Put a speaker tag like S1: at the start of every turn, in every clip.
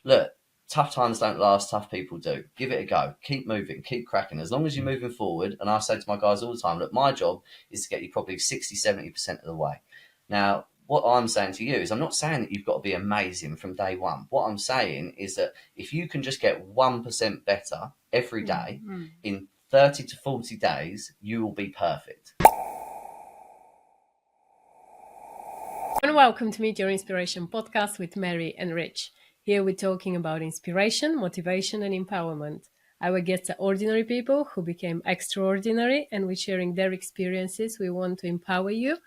S1: look, tough times don't last, tough people do. Give it a go. Keep moving, keep cracking. As long as you're moving forward, and I say to my guys all the time, look, my job is to get you probably 60, 70% of the way. Now, what I'm saying to you is I'm not saying that you've got to be amazing from day one. What I'm saying is that if you can just get 1% better every day, in 30 to 40 days, you will be perfect.
S2: And welcome to Meet Your Inspiration podcast with Meri and Rich. Here we're talking about inspiration, motivation, and empowerment. Our guests are ordinary people who became extraordinary, and we're sharing their experiences. We want to empower you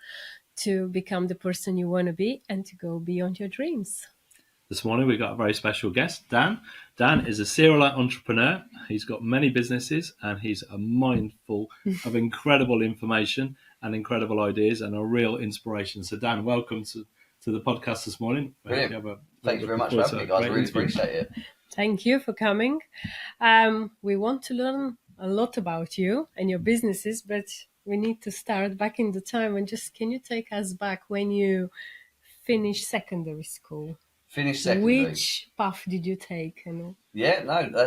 S2: to become the person you want to be and to go beyond your dreams.
S3: This morning we've got a very special guest, Dan. Dan is a serial entrepreneur. He's got many businesses and he's a mindful of incredible information and incredible ideas and a real inspiration. So Dan, welcome to the podcast this morning.
S1: Brilliant. Thank you very much for having me, guys. I really appreciate it.
S2: Thank you for coming. We want to learn a lot about you and your businesses, but we need to start back in the time. And just, can you take us back when you finished secondary school?
S1: Finished secondary.
S2: Which path did you take?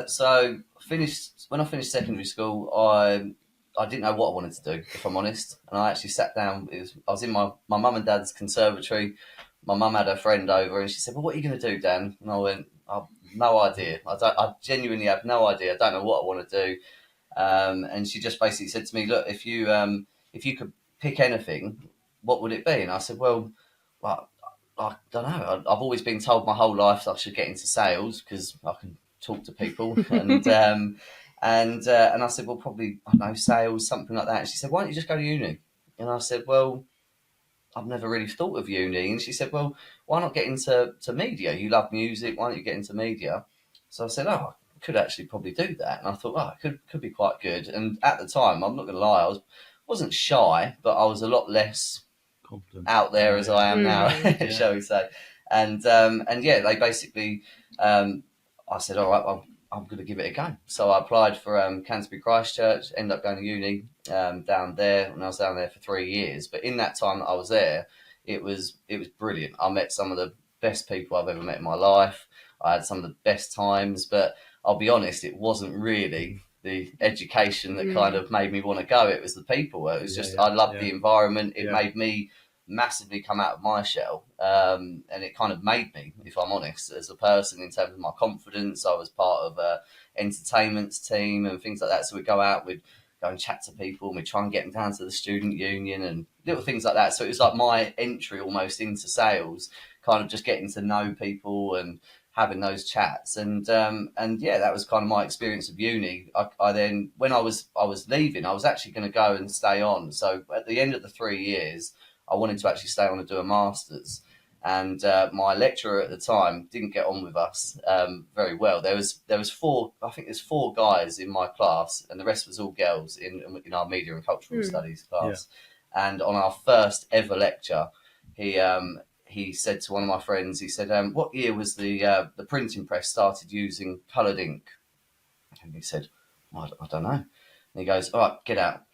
S1: So when I finished secondary school, I didn't know what I wanted to do, if I'm honest. And I actually sat down. I was in my mum and dad's conservatory. My mum had her friend over, and she said, "Well, what are you going to do, Dan?" And I went, "I've no idea. I genuinely have no idea. I don't know what I want to do." And she just basically said to me, "Look, if you could pick anything, what would it be?" And I said, "Well, I don't know. I've always been told my whole life that I should get into sales because I can talk to people." And I said, "Well, probably, I don't know, sales, something like that." And she said, "Why don't you just go to uni?" And I said, "Well, I've never really thought of uni." And she said, "Well, why not get into media? You love music. Why don't you get into media?" So I said, "Oh, I could actually probably do that." And I thought, it could be quite good. And at the time, I'm not going to lie, I wasn't shy, but I was a lot less confident out there as I am now, shall we say. And they basically, I said, all right, I'm going to give it a go. So I applied for Canterbury Christchurch, ended up going to uni down there, and I was down there for 3 years. But in that time that I was there, it was brilliant. I met some of the best people I've ever met in my life. I had some of the best times, but I'll be honest, it wasn't really the education that kind of made me want to go. It was the people. It was just, I loved the environment. It made me massively come out of my shell, and it kind of made me, if I'm honest, as a person in terms of my confidence. I was part of a entertainment team and things like that, so we'd go out, we'd go and chat to people, and we'd try and get them down to the student union and little things like that. So it was like my entry almost into sales, kind of just getting to know people and having those chats. And that was kind of my experience of uni. I then, when I was leaving, I was actually going to go and stay on. So at the end of the 3 years, I wanted to actually stay on and do a master's. And my lecturer at the time didn't get on with us very well. There was four guys in my class, and the rest was all girls in our media and cultural studies class. Yeah. And on our first ever lecture, he said to one of my friends, he said, "What year was the printing press started using coloured ink?" And he said, "I don't know." And he goes, "All right, get out."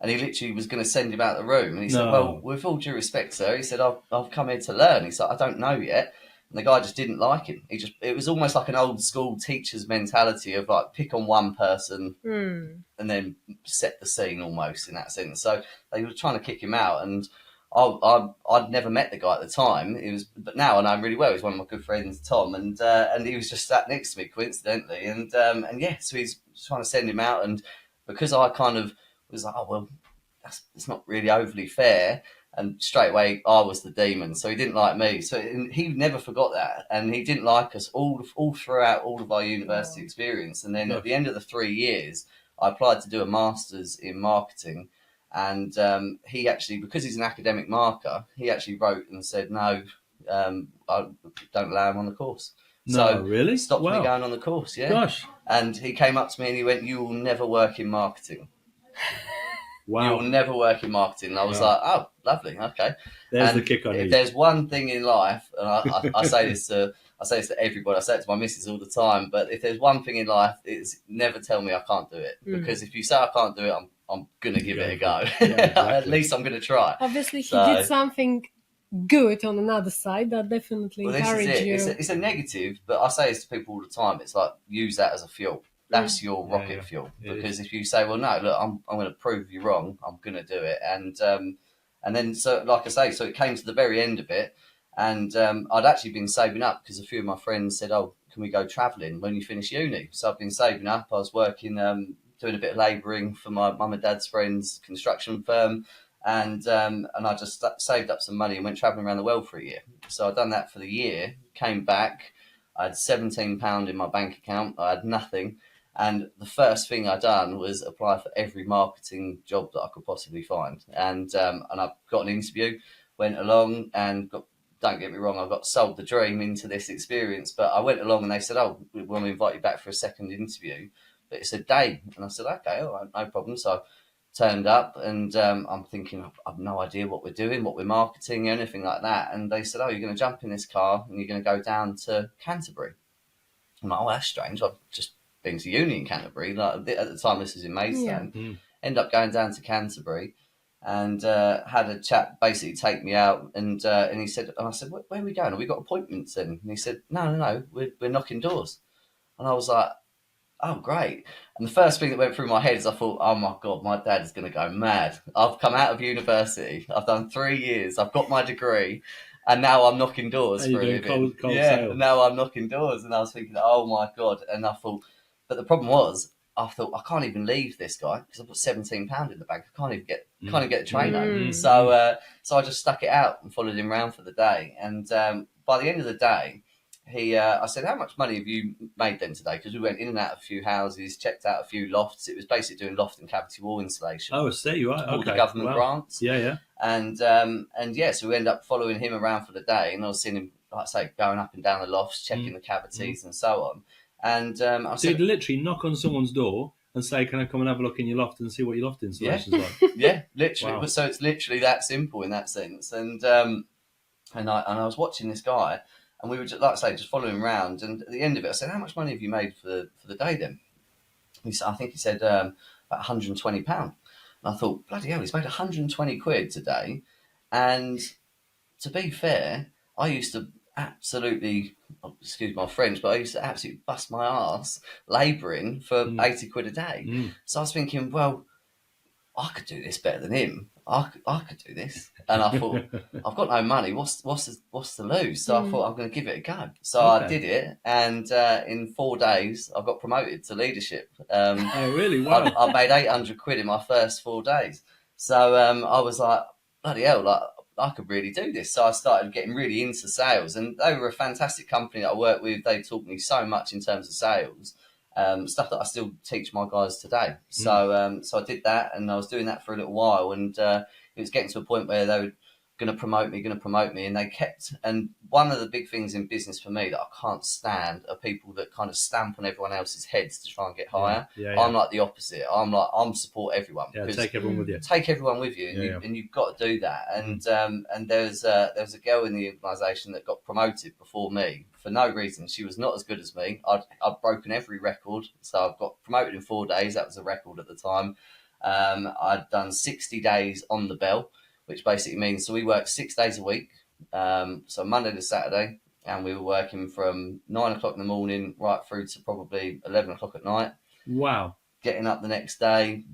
S1: And he literally was going to send him out the room. And he said, "Well, with all due respect, sir," he said, I've come here to learn." He said, "I don't know yet." And the guy just didn't like him. It was almost like an old school teacher's mentality of like, pick on one person and then set the scene almost in that sense. So they were trying to kick him out. And I'd never met the guy at the time. But now I know him really well. He's one of my good friends, Tom, and he was just sat next to me coincidentally. So he's trying to send him out. And because I kind of was like, "Oh, well, it's not really overly fair," and straight away I was the demon, so he didn't like me. So he never forgot that, and he didn't like us all throughout all of our university experience. And then at the end of the 3 years, I applied to do a master's in marketing, and he actually, because he's an academic marker, he actually wrote and said, "No, I don't allow him on the course."
S3: So really?
S1: Stopped me going on the course, yeah.
S3: Gosh.
S1: And he came up to me and he went, "You will never work in marketing."
S3: Wow.
S1: "You'll never work in marketing." And I was like, "Oh, lovely, okay."
S3: There's the kick on
S1: it.
S3: you.
S1: There's one thing in life, and I say this to everybody. I say it to my missus all the time. But if there's one thing in life, it's never tell me I can't do it. Because if you say I can't do it, I'm gonna give it a go. Yeah, exactly. At least I'm gonna try.
S2: Obviously, he did something good on another side that definitely
S1: Well, this is
S2: encourage
S1: it.
S2: you.
S1: It's a negative, but I say this to people all the time. It's like, use that as a fuel. That's your
S3: Yeah,
S1: rocket
S3: yeah.
S1: fuel.
S3: It
S1: Because if you say, well, no, look, I'm going to prove you wrong. I'm going to do it. And then, so like I say, so it came to the very end of it. And I'd actually been saving up because a few of my friends said, oh, can we go travelling when you finish uni? So I've been saving up. I was working, doing a bit of labouring for my mum and dad's friends' construction firm. And I just saved up some money and went travelling around the world for a year. So I'd done that for the year, came back, I had £17 in my bank account, I had nothing. And the first thing I done was apply for every marketing job that I could possibly find. And I got an interview, went along and don't get me wrong, I got sold the dream into this experience. But I went along and they said, oh, we want to invite you back for a second interview. But it's a day. And I said, okay, all right, no problem. So turned up and I'm thinking, I've no idea what we're doing, what we're marketing, anything like that. And they said, oh, you're going to jump in this car and you're going to go down to Canterbury. I'm like, oh, that's strange. I've just been to uni in Canterbury. Like, at the time, this was in Maidstone.
S3: Yeah.
S1: End up going down to Canterbury and had a chap basically take me out. And he said, and I said, where are we going? Have we got appointments then? And he said, no, we're knocking doors. And I was like, oh, great. And the first thing that went through my head is I thought, oh my God, my dad is going to go mad. I've come out of university. I've done 3 years. I've got my degree. And now I'm knocking doors for a living.
S3: Cold sales.
S1: Now I'm knocking doors. And I was thinking, oh my God. And I thought, but the problem was, I thought, I can't even leave this guy because I've got £17 in the bank. I can't even get the train home. So I just stuck it out and followed him around for the day. And by the end of the day, I said, how much money have you made then today? Because we went in and out of a few houses, checked out a few lofts. It was basically doing loft and cavity wall installation.
S3: Oh, I see, right.
S1: All
S3: Okay.
S1: the government grants.
S3: Yeah.
S1: And yeah, so we ended up following him around for the day. And I was seeing him, like I say, going up and down the lofts, checking the cavities and so on. And I
S3: So you'd literally knock on someone's door and say, can I come and have a look in your loft and see what your loft installation's like?
S1: Yeah, literally.
S3: Wow.
S1: So it's literally that simple in that sense. And I was watching this guy. And we were, just, like I say, just following him around. And at the end of it, I said, how much money have you made for the day then? I think he said about £120. And I thought, bloody hell, he's made 120 quid today. And to be fair, I used to absolutely, excuse my French, but I used to absolutely bust my arse labouring for 80 quid a day. So I was thinking, well, I could do this better than him. I could do this. And I thought, I've got no money. What's to lose? So I thought, I'm going to give it a go. So I did it. And in 4 days, I got promoted to leadership.
S3: Oh, really? Wow.
S1: I made 800 quid in my first 4 days. So I was like, bloody hell, like, I could really do this. So I started getting really into sales. And they were a fantastic company that I worked with. They taught me so much in terms of sales. Stuff that I still teach my guys today. So I did that, and I was doing that for a little while, and it was getting to a point where they were going to promote me, and they kept. And one of the big things in business for me that I can't stand are people that kind of stamp on everyone else's heads to try and get higher.
S3: Yeah.
S1: I'm like the opposite. I'm support everyone.
S3: Yeah, take everyone with you.
S1: Take everyone with you, and you've got to do that. And there was a girl in the organisation that got promoted before me for no reason. She was not as good as me. I'd broken every record, so I've got promoted in 4 days. That was a record at the time. I'd done 60 days on the bell, which basically means, so we worked 6 days a week, so Monday to Saturday, and we were working from 9 o'clock in the morning right through to probably 11 o'clock at night.
S3: Wow.
S1: Getting up the next day,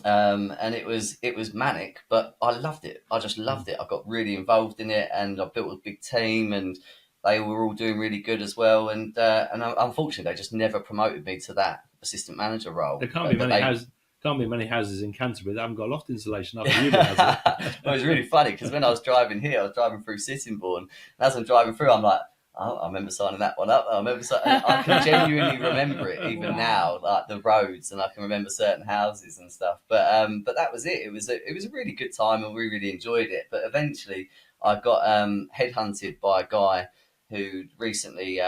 S1: and it was manic, but I loved it. I just loved it. I got really involved in it, and I built a big team, and they were all doing really good as well. And unfortunately, they just never promoted me to that assistant manager role.
S3: There can't be many houses in Canterbury that haven't got loft insulation after you guys.
S1: Well, it was really funny because when I was driving here, I was driving through Sittingbourne, and as I'm driving through, I'm like, oh, I remember signing that one up. I can genuinely remember it even now, like the roads, and I can remember certain houses and stuff. But that was it. It was a really good time, and we really enjoyed it. But eventually, I got headhunted by a guy who recently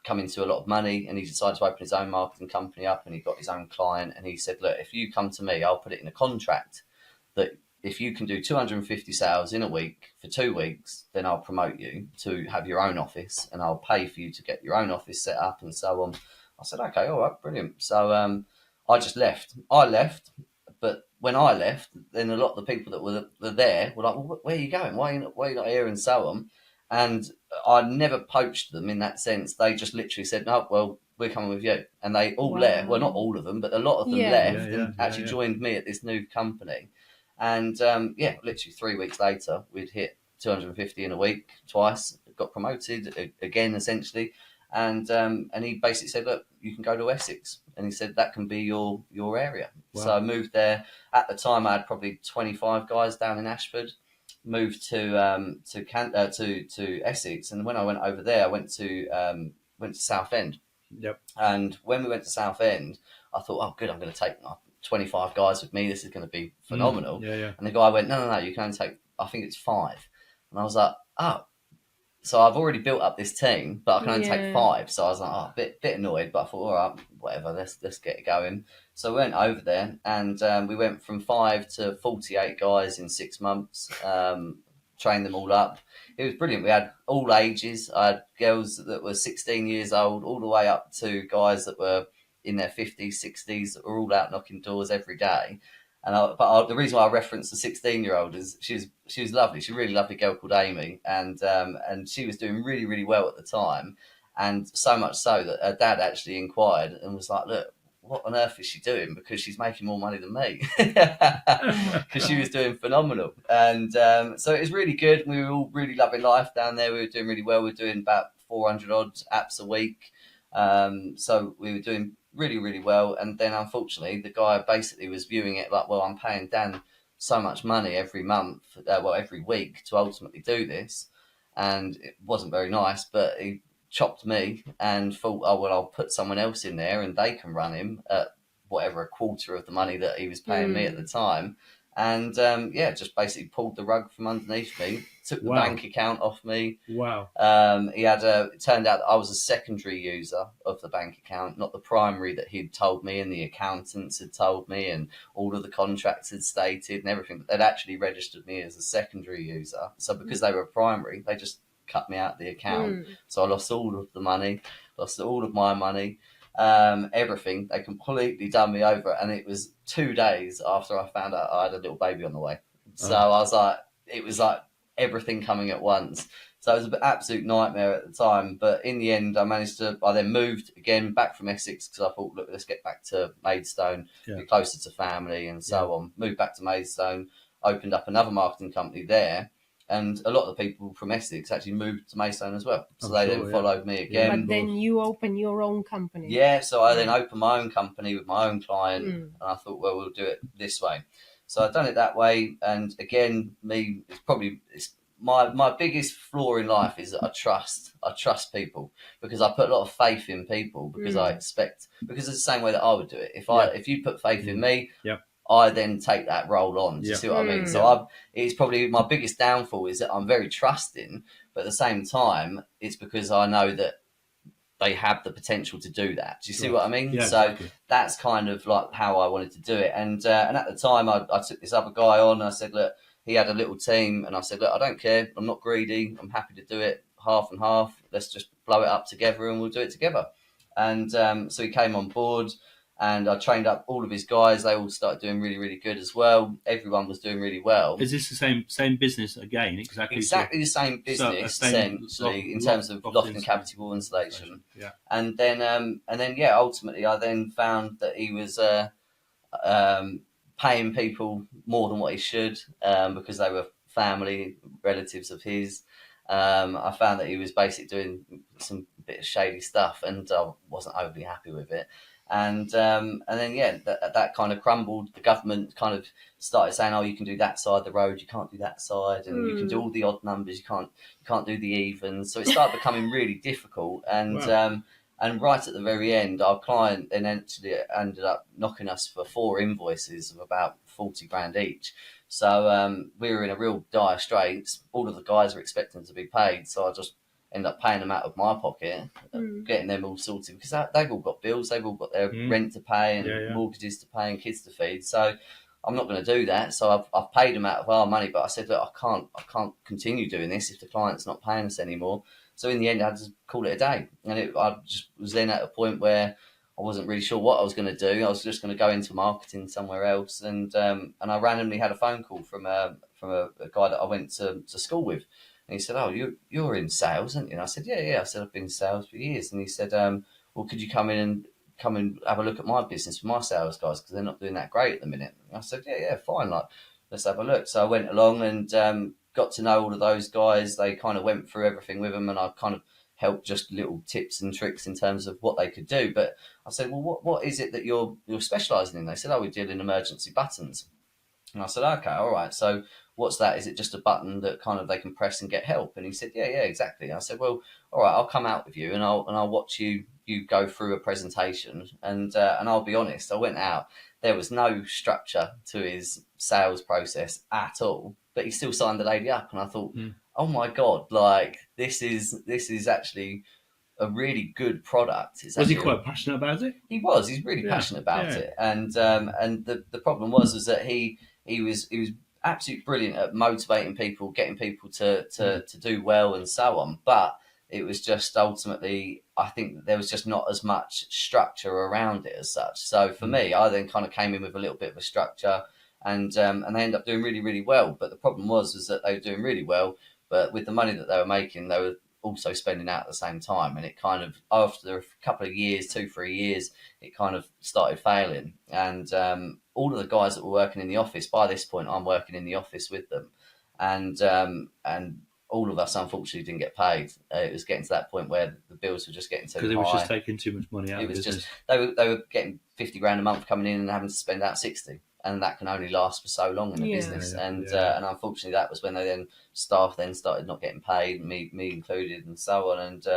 S1: come into a lot of money, and he decided to open his own marketing company up, and he got his own client, and he said, look, if you come to me, I'll put it in a contract that if you can do 250 sales in a week for 2 weeks, then I'll promote you to have your own office, and I'll pay for you to get your own office set up and so on. I said, okay, all right, brilliant. So I just left. But when I left, then a lot of the people that were there were like, well, where are you going? Why are you not here? And so on. And I never poached them in that sense. They just literally said, no, well, we're coming with you. And they all left. Well, not all of them, but a lot of them left and actually joined me at this new company. And literally 3 weeks later, we'd hit 250 in a week twice, got promoted again, essentially. And he basically said, look, you can go to Essex. And he said, that can be your area. Wow. So I moved there. At the time, I had probably 25 guys down in Ashford. Moved to Essex, and when I went over there, I went to Southend.
S3: Yep.
S1: And when we went to Southend, I thought, oh, good, I'm going to take 25 guys with me. This is going to be phenomenal. And the guy went, no, you can only take, I think it's 5. And I was like, oh. So I've already built up this team, but I can only take 5. So I was like, a bit annoyed, but I thought, all right, whatever, let's get it going. So we went over there, and we went from 5 to 48 guys in 6 months. Trained them all up. It was brilliant. We had all ages. I had girls that were 16 years old, all the way up to guys that were in their 50s, 60s, that were all out knocking doors every day. And the reason why I referenced the 16-year-old is she was lovely. She's a really lovely girl called Amy, and she was doing really, really well at the time, and so much so that her dad actually inquired and was like, "Look, what on earth is she doing? Because she's making more money than me." Because she was doing phenomenal, and so it was really good. We were all really loving life down there. We were doing really well. We were doing about 400 odd apps a week, so we were doing really, really well. And then unfortunately the guy basically was viewing it like, well, I'm paying Dan so much money every month, every week to ultimately do this, and it wasn't very nice, but he chopped me and thought, oh well, I'll put someone else in there and they can run him at whatever, a quarter of the money that he was paying me at the time. And just basically pulled the rug from underneath me, took the bank account off me.
S3: Wow.
S1: It turned out that I was a secondary user of the bank account, not the primary that he'd told me and the accountants had told me and all of the contracts had stated and everything. But they'd actually registered me as a secondary user. So because they were primary, they just cut me out of the account. So I lost all of the money, lost all of my money. Everything. They completely done me over, and it was 2 days after I found out I had a little baby on the way. So I was like, it was like everything coming at once. So it was an absolute nightmare at the time. But in the end, I then moved again back from Essex because I thought, look, let's get back to Maidstone, be closer to family and so on. Moved back to Maidstone, opened up another marketing company there. And a lot of the people from Essex actually moved to Maidstone as well. So they then followed me again.
S2: But then you open your own company.
S1: Yeah, so I then opened my own company with my own client. And I thought, well, we'll do it this way. So I've done it that way. And again, my biggest flaw in life is that I trust people, because I put a lot of faith in people, because I expect, because it's the same way that I would do it. If you put faith in me, I then take that role on. Do you see what I mean? So it's probably my biggest downfall is that I'm very trusting, but at the same time, it's because I know that they have the potential to do that. Do you see what I mean?
S3: Yeah,
S1: so
S3: exactly.
S1: That's kind of like how I wanted to do it. And at the time, I took this other guy on. And I said, look, he had a little team, and I said, look, I don't care. I'm not greedy. I'm happy to do it half and half. Let's just blow it up together, and we'll do it together. And so he came on board. And I trained up all of his guys. They all started doing really, really good as well. Everyone was doing really well.
S3: Is this the same business again? Exactly
S1: the same business, essentially, in terms of loft and cavity wall installation.
S3: Yeah.
S1: And then, ultimately, I then found that he was paying people more than what he should, because they were family relatives of his. I found that he was basically doing some bit of shady stuff, and I wasn't overly happy with it. And then that kind of crumbled. The government kind of started saying, "Oh, you can do that side of the road, you can't do that side, and you can do all the odd numbers, you can't do the evens." So it started becoming really difficult. And and right at the very end, our client then actually ended up knocking us for 4 invoices of about 40 grand each. So we were in a real dire straits. All of the guys were expecting to be paid, so I just end up paying them out of my pocket, getting them all sorted, because they've all got bills, they've all got their rent to pay and mortgages to pay and kids to feed. So I'm not going to do that. So I've paid them out of our money, but I said, look, I can't continue doing this if the client's not paying us anymore. So in the end, I had to call it a day, and I just was then at a point where I wasn't really sure what I was going to do. I was just going to go into marketing somewhere else, and I randomly had a phone call from a guy that I went to school with, and he said, "Oh, you're in sales, aren't you?" And I said, "Yeah." I said, "I've been in sales for years." And he said, "Well, could you come and have a look at my business for my sales guys, because they're not doing that great at the minute." And I said, "Yeah, fine. Like, let's have a look." So I went along and got to know all of those guys. They kind of went through everything with them, and I kind of helped just little tips and tricks in terms of what they could do. But I said, "Well, what is it that you're specialising in?" They said, "Oh, we deal in emergency buttons." And I said, "Okay, all right. So what's that? Is it just a button that kind of they can press and get help?" And he said, "Yeah, exactly." I said, "Well, all right, I'll come out with you and I'll watch you go through a presentation." And I'll be honest, I went out. There was no structure to his sales process at all, but he still signed the lady up, and I thought, "Oh my god, like this is actually a really good product."
S3: Was he quite passionate about it?
S1: He was. He's really passionate about it, and the problem was that he was absolutely brilliant at motivating people, getting people to do well, and so on. But it was just ultimately, I think there was just not as much structure around it as such. So for me, I then kind of came in with a little bit of a structure, and they ended up doing really, really well. But the problem was that they were doing really well, but with the money that they were making, they were also spending out at the same time, and it kind of, after a couple of years, 2-3 years, it kind of started failing. And all of the guys that were working in the office, by this point I'm working in the office with them, and all of us unfortunately didn't get paid. It was getting to that point where the bills were just getting too high.
S3: Because it was just taking too much money out
S1: it
S3: of
S1: was
S3: business.
S1: Just they were getting 50 grand a month coming in and having to spend out 60, and that can only last for so long in a business. And unfortunately that was when staff then started not getting paid, me included, and so on. And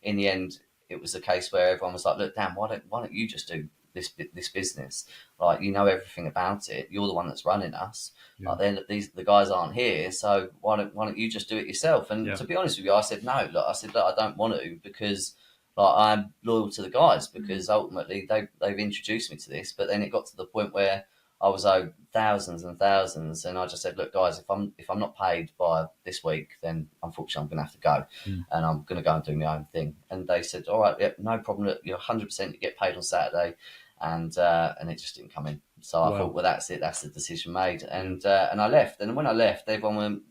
S1: in the end, it was a case where everyone was like, "Look, Dan, why don't you just do this business? Like, you know everything about it. You're the one that's running us. Like, then the guys aren't here, so why don't you just do it yourself?" And to be honest with you, I said no. Look, I don't want to, because like, I'm loyal to the guys, because ultimately they've introduced me to this. But then it got to the point where I was owed thousands and thousands, and I just said, "Look, guys, if I'm not paid by this week, then unfortunately I'm going to have to go, and I'm going to go and do my own thing." And they said, "All right, no problem. Look, you're 100%. You get paid on Saturday," and it just didn't come in. So I thought, well, that's it. That's the decision made, and I left. And when I left, everyone went,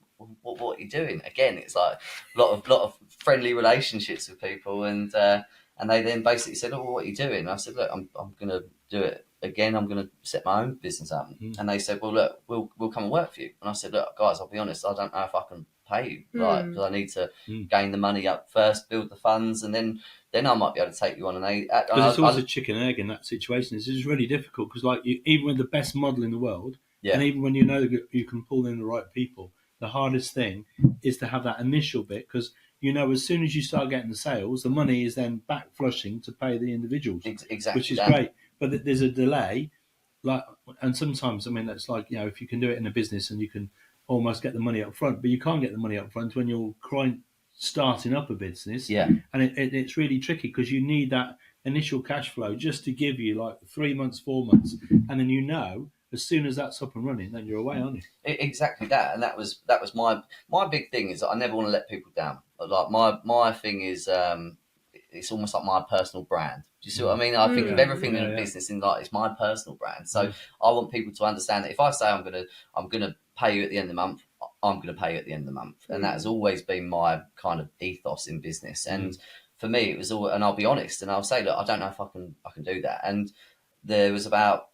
S1: "What are you doing?" Again, it's like a lot of friendly relationships with people, and they then basically said, "Oh, well, what are you doing?" And I said, "Look, I'm going to do it again. I'm going to set my own business up." And they said, "Well, look, we'll come and work for you." And I said, "Look, guys, I'll be honest, I don't know if I can pay you, right? Because I need to gain the money up first, build the funds, and then I might be able to take you on." And
S3: because it's always a chicken and egg in that situation. It's just really difficult, because like even with the best model in the world, and even when you know that you can pull in the right people, the hardest thing is to have that initial bit, because as soon as you start getting the sales, the money is then back flushing to pay the individuals,
S1: exactly,
S3: which is great. But there's a delay, and sometimes, I mean, that's like, if you can do it in a business and you can almost get the money up front, but you can't get the money up front when you're starting up a business. And it's really tricky, because you need that initial cash flow just to give you like 3 months, 4 months, and then as soon as that's up and running, then you're away, aren't you?
S1: Exactly that, and that was my big thing, is that I never want to let people down. Like, my thing is, it's almost like my personal brand. Do you see what I mean? I think of everything in a business in like, it's my personal brand. So I want people to understand that if I say I'm gonna pay you at the end of the month, I'm gonna pay you at the end of the month, and that has always been my kind of ethos in business. And for me, it was all. And I'll be honest, and I'll say, look, I don't know if I can do that. And there was about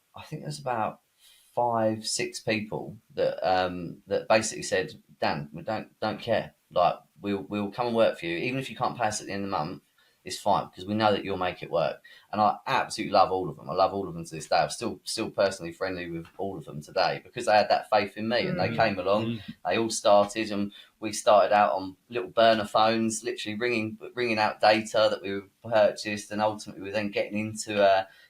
S1: 5-6 people that basically said, "Dan, we don't care. Like, we'll come and work for you, even if you can't pay us at the end of the month. It's fine, because we know that you'll make it work." And I absolutely love all of them. I love all of them to this day. I'm still personally friendly with all of them today, because they had that faith in me, and they came along. They all started, and we started out on little burner phones, literally ringing out data that we purchased, and ultimately we were then getting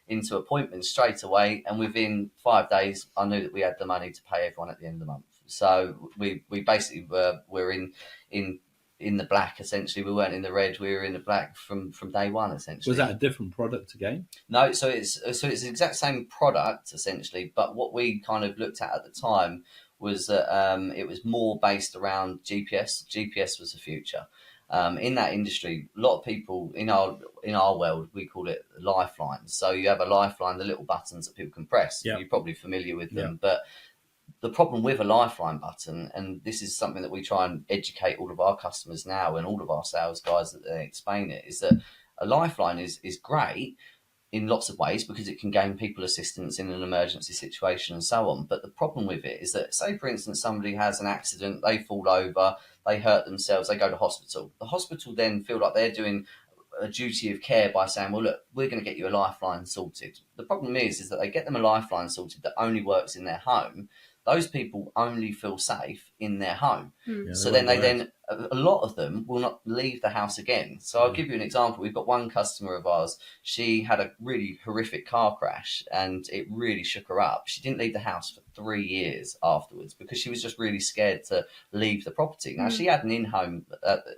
S1: into appointments straight away. And within 5 days, I knew that we had the money to pay everyone at the end of the month. So we basically were in the black, essentially. We weren't in the red, we were in the black from day one, essentially.
S3: Was that a different product again?
S1: No, so it's the exact same product, essentially, but what we kind of looked at the time was that it was more based around GPS. GPS was the future. In that industry, a lot of people in our world, we call it lifelines. So you have a lifeline, the little buttons that people can press.
S3: Yeah.
S1: You're probably familiar with them,
S3: Yeah.
S1: but the problem with a lifeline button, and this is something that we try and educate all of our customers now and all of our sales guys that they explain it, is that a lifeline is great in lots of ways because it can gain people assistance in an emergency situation and so on. But the problem with it is that, say, for instance, somebody has an accident, they fall over, they hurt themselves, they go to hospital. The hospital then feel like they're doing a duty of care by saying, well, look, we're going to get you a lifeline sorted. The problem is that they get them a lifeline sorted that only works in their home. Those people only feel safe in their home.
S3: Yeah,
S1: So
S3: they
S1: then
S3: won't
S1: a lot of them will not leave the house again. So I'll give you an example. We've got one customer of ours. She had a really horrific car crash and it really shook her up. She didn't leave the house for 3 years afterwards because she was just really scared to leave the property. Now, she had an in-home,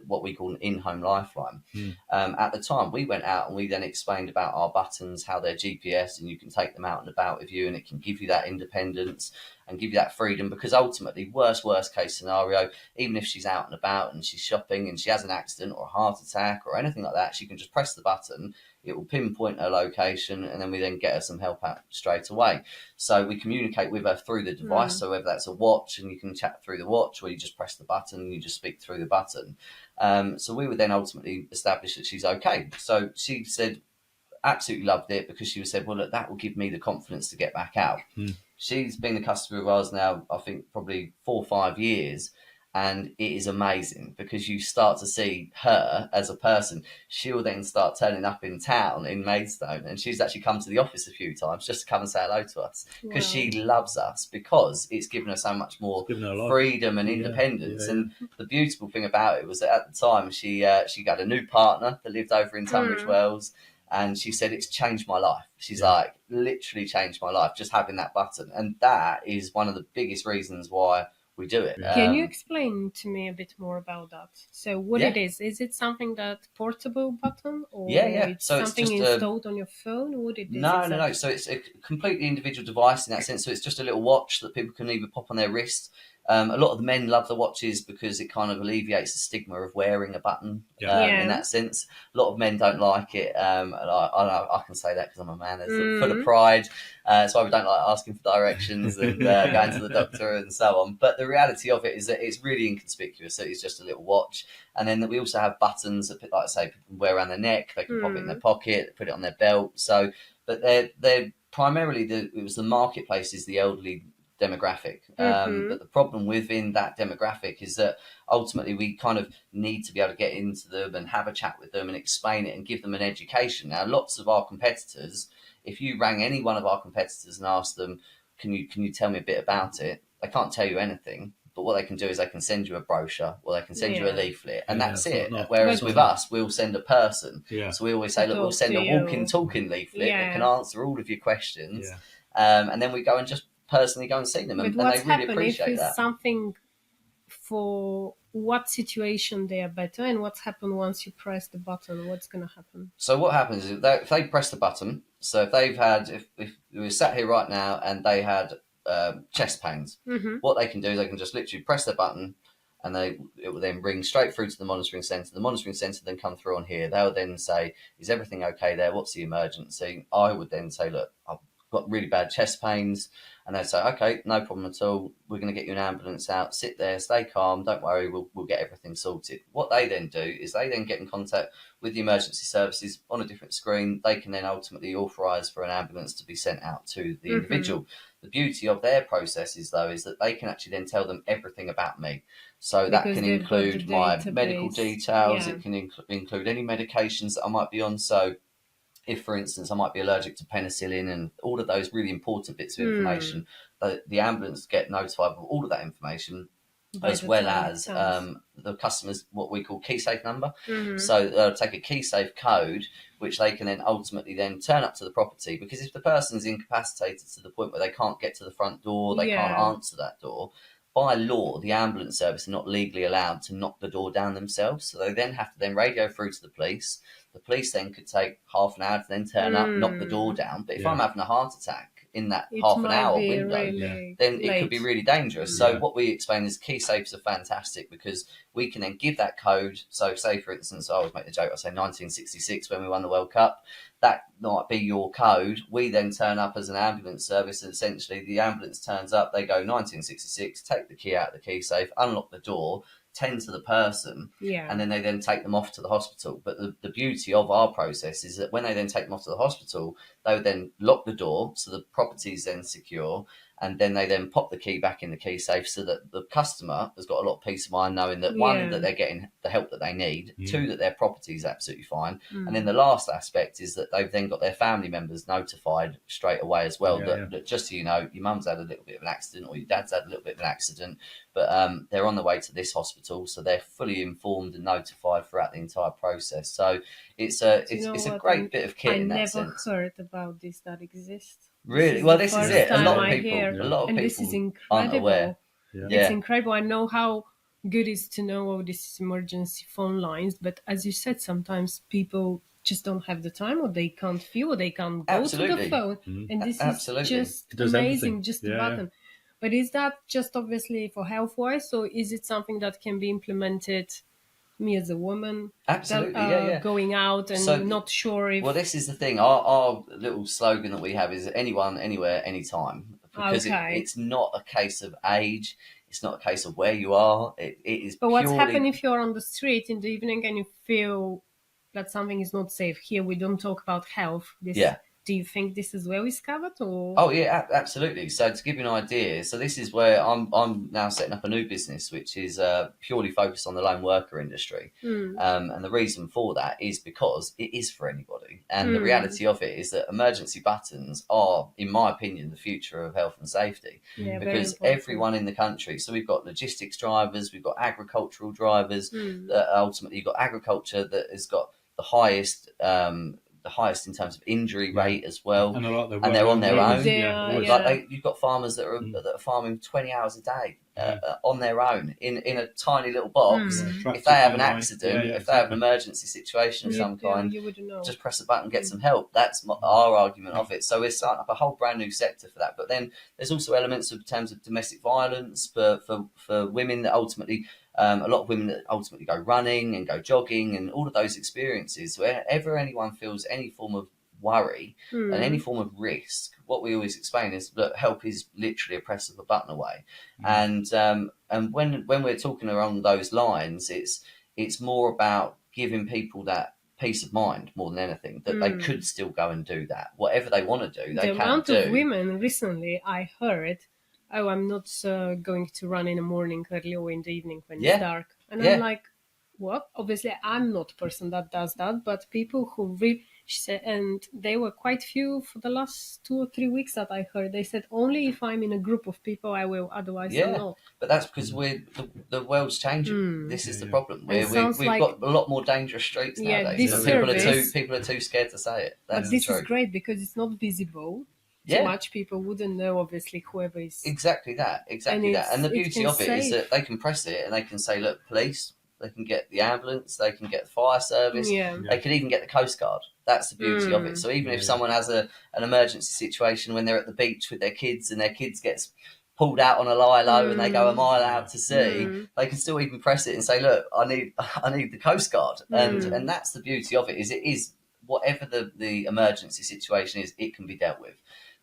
S1: what we call an in-home lifeline. At the time, we went out and we then explained about our buttons, how they're GPS, and you can take them out and about with you, and it can give you that independence and give you that freedom, because ultimately, worst case scenario, even if she's out and about and she's shopping and she has an accident or a heart attack or anything like that, she can just press the button, it will pinpoint her location, and then we then get her some help out straight away. So we communicate with her through the device, so whether that's a watch and you can chat through the watch, or you just press the button and you just speak through the button. So we would then ultimately establish that she's okay. So she said, absolutely loved it, because she said, well, look, that will give me the confidence to get back out. She's been a customer of ours now, I think probably 4 or 5 years, and it is amazing because you start to see her as a person. She'll then start turning up in town in Maidstone, and she's actually come to the office a few times just to come and say hello to us, because she loves us, because it's given her so much more freedom and independence. And the beautiful thing about it was that at the time she got a new partner that lived over in Tunbridge Wells. And she said, it's changed my life. She's like, literally changed my life, just having that button. And that is one of the biggest reasons why we do it.
S2: Can you explain to me a bit more about that? So what it is it something that portable button, or it's
S1: so
S2: something
S1: it's just
S2: installed on your phone? What it is?
S1: No. So it's a completely individual device in that sense. So it's just a little watch that people can either pop on their wrist. A lot of the men love the watches because it kind of alleviates the stigma of wearing a button in that sense. A lot of men don't like it. And I can say that because I'm a man. It's full of pride. That's why we don't like asking for directions and going to the doctor and so on. But the reality of it is that it's really inconspicuous. So it's just a little watch. And then we also have buttons that, like I say, people can wear around their neck. They can pop it in their pocket, put it on their belt. So, but they're primarily, it was the marketplace is the elderly demographic. But the problem within that demographic is that ultimately we kind of need to be able to get into them and have a chat with them and explain it and give them an education. Now, lots of our competitors, if you rang any one of our competitors and asked them, can you tell me a bit about it? They can't tell you anything. But what they can do is they can send you a brochure, or they can send you a leaflet, and that's it. Whereas with us, we'll send a person. So we always say, look, we'll send a walking, talking leaflet that can answer all of your questions. And then we go and just personally go and see them, and they really appreciate that.
S2: Something for what situation they are better, and what's happened once you press the button? What's going to happen?
S1: So what happens is if they press the button, so if they've had, if we sat here right now and they had chest pains, what they can do is they can just literally press the button, and it will then ring straight through to the monitoring centre. The monitoring centre then come through on here. They'll then say, is everything okay there? What's the emergency? I would then say, look, I've got really bad chest pains. And they'd say, okay, no problem at all. We're going to get you an ambulance out. Sit there, stay calm. Don't worry, we'll get everything sorted. What they then do is they then get in contact with the emergency services on a different screen. They can then ultimately authorise for an ambulance to be sent out to the individual. The beauty of their processes, though, is that they can actually then tell them everything about me. So that can include my medical details. It can include any medications that I might be on. So if, for instance, I might be allergic to penicillin and all of those really important bits of information, the ambulance get notified of all of that information, as well as the customer's what we call key safe number. So they'll take a key safe code, which they can then ultimately then turn up to the property, because if the person's incapacitated to the point where they can't get to the front door, they can't answer that door, by law, the ambulance service are not legally allowed to knock the door down themselves. So they then have to then radio through to the police. The police then could take half an hour to then turn up, knock the door down. But if I'm having a heart attack, in that
S2: It
S1: half an
S2: might
S1: hour
S2: be
S1: window,
S2: really
S1: then it
S2: late.
S1: could be really dangerous. So what we explain is key safes are fantastic because we can then give that code. So say, for instance, I always make the joke, I say 1966 when we won the World Cup, that might be your code. We then turn up as an ambulance service, and essentially the ambulance turns up, they go 1966, take the key out of the key safe, unlock the door, tend to the person, and then they then take them off to the hospital. But the beauty of our process is that when they then take them off to the hospital, they would then lock the door, so the property is then secure, and then they then pop the key back in the key safe so that the customer has got a lot of peace of mind knowing that one, that they're getting the help that they need, two, that their property is absolutely fine, and then the last aspect is that they've then got their family members notified straight away as well, that just so you know, your mum's had a little bit of an accident or your dad's had a little bit of an accident, but they're on the way to this hospital, so they're fully informed and notified throughout the entire process. So it's a great bit of kit in that sense.
S2: I never heard about this that exists.
S1: Really? Well, this is it. A lot of
S2: And this is
S1: people
S2: incredible.
S1: aren't aware.
S2: It's incredible. I know how good it is to know all these emergency phone lines, but as you said, sometimes people just don't have the time, or they can't feel, or they can't go to the phone. And this is just amazing, just a button. But is that just obviously for health-wise, or is it something that can be implemented, me as a woman, going out and not sure if...
S1: Well, this is the thing. Our little slogan that we have is anyone, anywhere, anytime. Because it's not a case of age. It's not a case of where you are. It is
S2: But what's happened if you're on the street in the evening and you feel that something is not safe? Here we don't talk about health. Do you think this is where it's covered, or?
S1: Oh yeah, absolutely. So to give you an idea, so this is where I'm now setting up a new business, which is purely focused on the lone worker industry. And the reason for that is because it is for anybody. And the reality of it is that emergency buttons are, in my opinion, the future of health and safety. Because everyone in the country, so we've got logistics drivers, we've got agricultural drivers, ultimately you've got agriculture that has got the highest in terms of injury rate as well, and they're on their own. You've got farmers that are farming 20 hours a day on their own in a tiny little box. If they have an accident, if they have an emergency situation of some kind, just press a button, get some help. That's our argument of it. So we're starting up a whole brand new sector for that. But then there's also elements in terms of domestic violence for women that ultimately. A lot of women that ultimately go running and go jogging and all of those experiences, wherever anyone feels any form of worry and any form of risk, what we always explain is that help is literally a press of a button away. And when we're talking along those lines, it's more about giving people that peace of mind more than anything, that they could still go and do that. Whatever they want to do, they can do.
S2: The amount of women recently I heard, oh, I'm not going to run in the morning early or in the evening when it's dark. And I'm like, what? Obviously, I'm not a person that does that, but people who really... She said, and they were quite few for the last 2 or 3 weeks that I heard. They said, only if I'm in a group of people, I will, otherwise I'm not.
S1: But that's because the world's changing. This is the problem. We've got a lot more dangerous streets nowadays. People are too scared to say it.
S2: But this is great because it's not visible. Too much people wouldn't know, obviously, whoever is...
S1: Exactly that. And the beauty of it is that they can press it and they can say, look, police, they can get the ambulance, they can get the fire service, they can even get the Coast Guard. That's the beauty of it. So even if someone has an emergency situation when they're at the beach with their kids and their kids gets pulled out on a lilo and they go a mile out to sea, they can still even press it and say, look, I need the Coast Guard. And that's the beauty of it, is it is whatever the emergency situation is, it can be dealt with.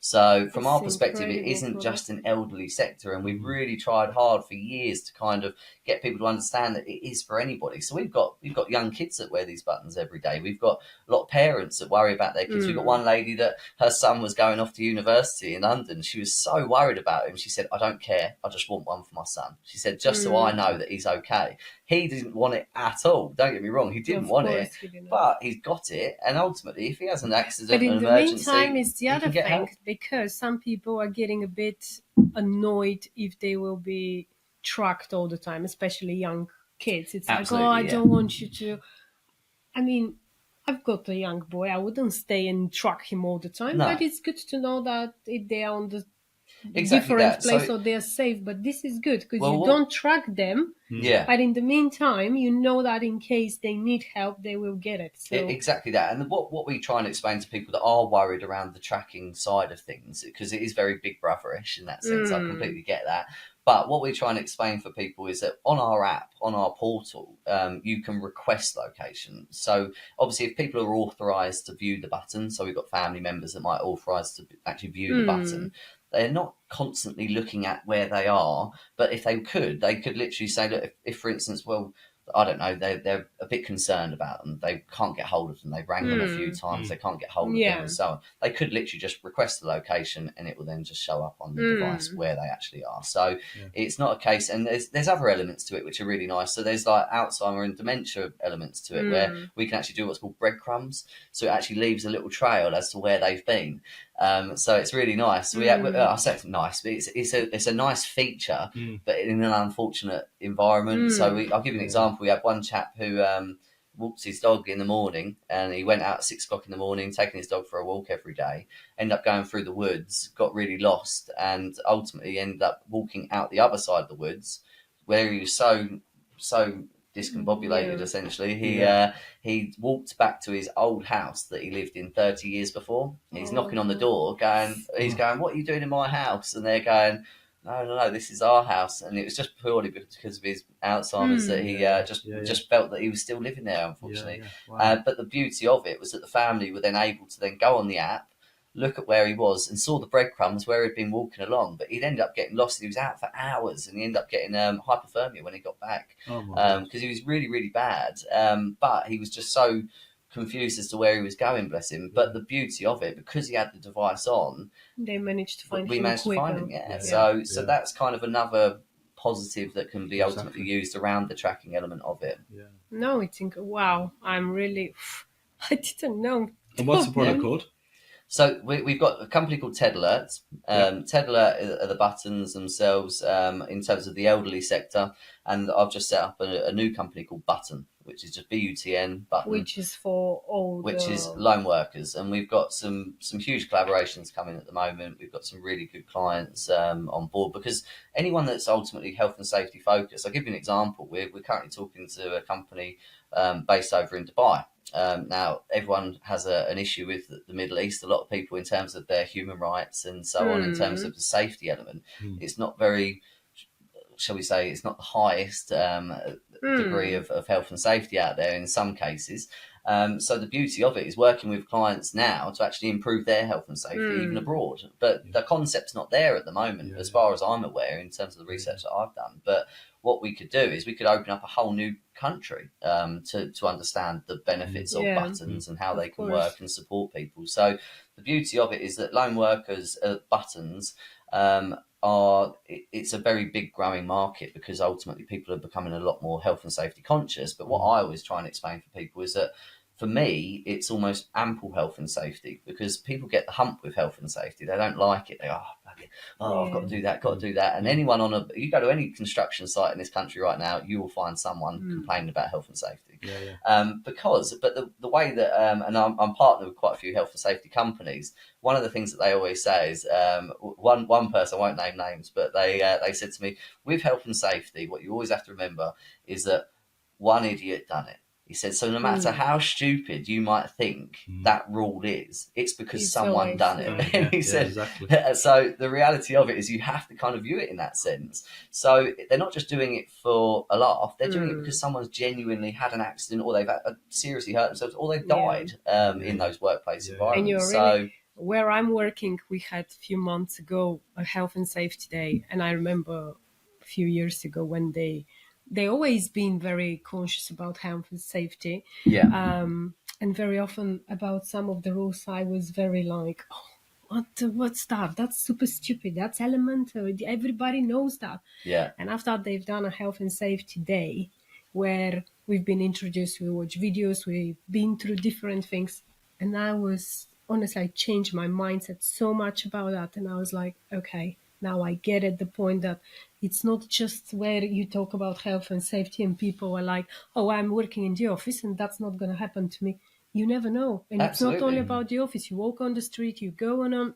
S1: So from our perspective, it isn't just an elderly sector, and we've really tried hard for years to kind of get people to understand that it is for anybody. So we've got young kids that wear these buttons every day. We've got a lot of parents that worry about their kids. We've got one lady that her son was going off to university in London. She was so worried about him. She said, I don't care. I just want one for my son. She said, just so I know that he's okay. He didn't want it at all. Don't get me wrong. He didn't want it, but he's got it. And ultimately, if he has an accident, an emergency,
S2: but in the meantime, it's the other thing, because some people are getting a bit annoyed if they will be tracked all the time, especially young kids. It's like, I don't want you to... I mean, I've got a young boy. I wouldn't stay and track him all the time, but it's good to know that if they are on the
S1: Exactly
S2: different
S1: that.
S2: place
S1: So,
S2: or they're safe. But this is good because
S1: well,
S2: you don't track them.
S1: yeah.
S2: But in the meantime, you know that in case they need help, they will get it. So
S1: Exactly that. And what we try and explain to people that are worried around the tracking side of things, because it is very big brotherish in that sense, I completely get that. But what we try and explain for people is that on our app, on our portal, you can request location. So obviously, if people are authorised to view the button, so we've got family members that might authorise to actually view the button, they're not constantly looking at where they are. But if they could literally say, look, if for instance, well, I don't know, they're a bit concerned about them. They can't get hold of them. They've rang them a few times. They can't get hold of them and so on. They could literally just request the location and it will then just show up on the device where they actually are. So it's not a case, and there's other elements to it which are really nice. So there's like Alzheimer and dementia elements to it where we can actually do what's called breadcrumbs. So it actually leaves a little trail as to where they've been. So it's really nice. I say it's nice, but it's a nice feature, but in an unfortunate environment. So I'll give you an example. We had one chap who walked his dog in the morning, and he went out at 6 o'clock in the morning, taking his dog for a walk every day. Ended up going through the woods, got really lost, and ultimately ended up walking out the other side of the woods, where he was so discombobulated. Essentially, he walked back to his old house that he lived in 30 years before. He's knocking on the door, going, "What are you doing in my house?" And they're going, no, this is our house. And it was just purely because of his Alzheimer's that he just felt that he was still living there, unfortunately.
S3: Wow.
S1: But the beauty of it was that the family were then able to then go on the app, look at where he was, and saw the breadcrumbs where he'd been walking along. But he'd ended up getting lost. He was out for hours, and he ended up getting hypothermia when he got back, because he was really, really bad. But he was just so confused as to where he was going, bless him. But the beauty of it, because he had the device on,
S2: they managed to find
S1: we
S2: him
S1: managed to
S2: quicker.
S1: find him. So that's kind of another positive that can be ultimately used around the tracking element of it.
S2: No, it's wow. I'm really, I didn't know.
S3: And what's the product called?
S1: So we've got a company called TED Alerts. TED Alert are the buttons themselves in terms of the elderly sector, and I've just set up a new company called Button, which is just BUTN Button,
S2: which is for all,
S1: which is lone workers, and we've got some huge collaborations coming at the moment. We've got some really good clients on board, because anyone that's ultimately health and safety focused. I'll give you an example. We're currently talking to a company based over in Dubai. Now, everyone has an issue with the Middle East. A lot of people, in terms of their human rights and so on, in terms of the safety element, it's not very, shall we say, it's not the highest degree of health and safety out there in some cases. So the beauty of it is working with clients now to actually improve their health and safety, even abroad. But the concept's not there at the moment, as far as I'm aware, in terms of the research that I've done. But what we could do is we could open up a whole new country to understand the benefits of buttons and how they can work and support people. So the beauty of it is that lone workers buttons it's a very big growing market, because ultimately people are becoming a lot more health and safety conscious. But what I always try and explain for people is that for me, it's almost ample health and safety, because people get the hump with health and safety. They don't like it. They go, I've got to do that. And anyone you go to any construction site in this country right now, you will find someone complaining about health and safety. But the way that, and I'm partnered with quite a few health and safety companies. One of the things that they always say is, one person, I won't name names, but they said to me, with health and safety, what you always have to remember is that one idiot done it. He said, so no matter how stupid you might think that rule is, it's because someone done it. And he said, so the reality of it is you have to kind of view it in that sense. So they're not just doing it for a laugh. They're doing it because someone's genuinely had an accident, or they've seriously hurt themselves, or they've died in those workplace environments.
S2: And where I'm working, we had a few months ago a health and safety day. And I remember a few years ago when they always been very conscious about health and safety. And very often about some of the rules, I was very like, what's that? That's super stupid. That's elemental. Everybody knows that. And after they've done a health and safety day where we've been introduced, we watch videos, we've been through different things. And honestly, I changed my mindset so much about that. And I was like, okay, now I get it, the point that it's not just where you talk about health and safety and people are like, oh, I'm working in the office and that's not going to happen to me. You never know. And It's not only about the office. You walk on the street, you go on a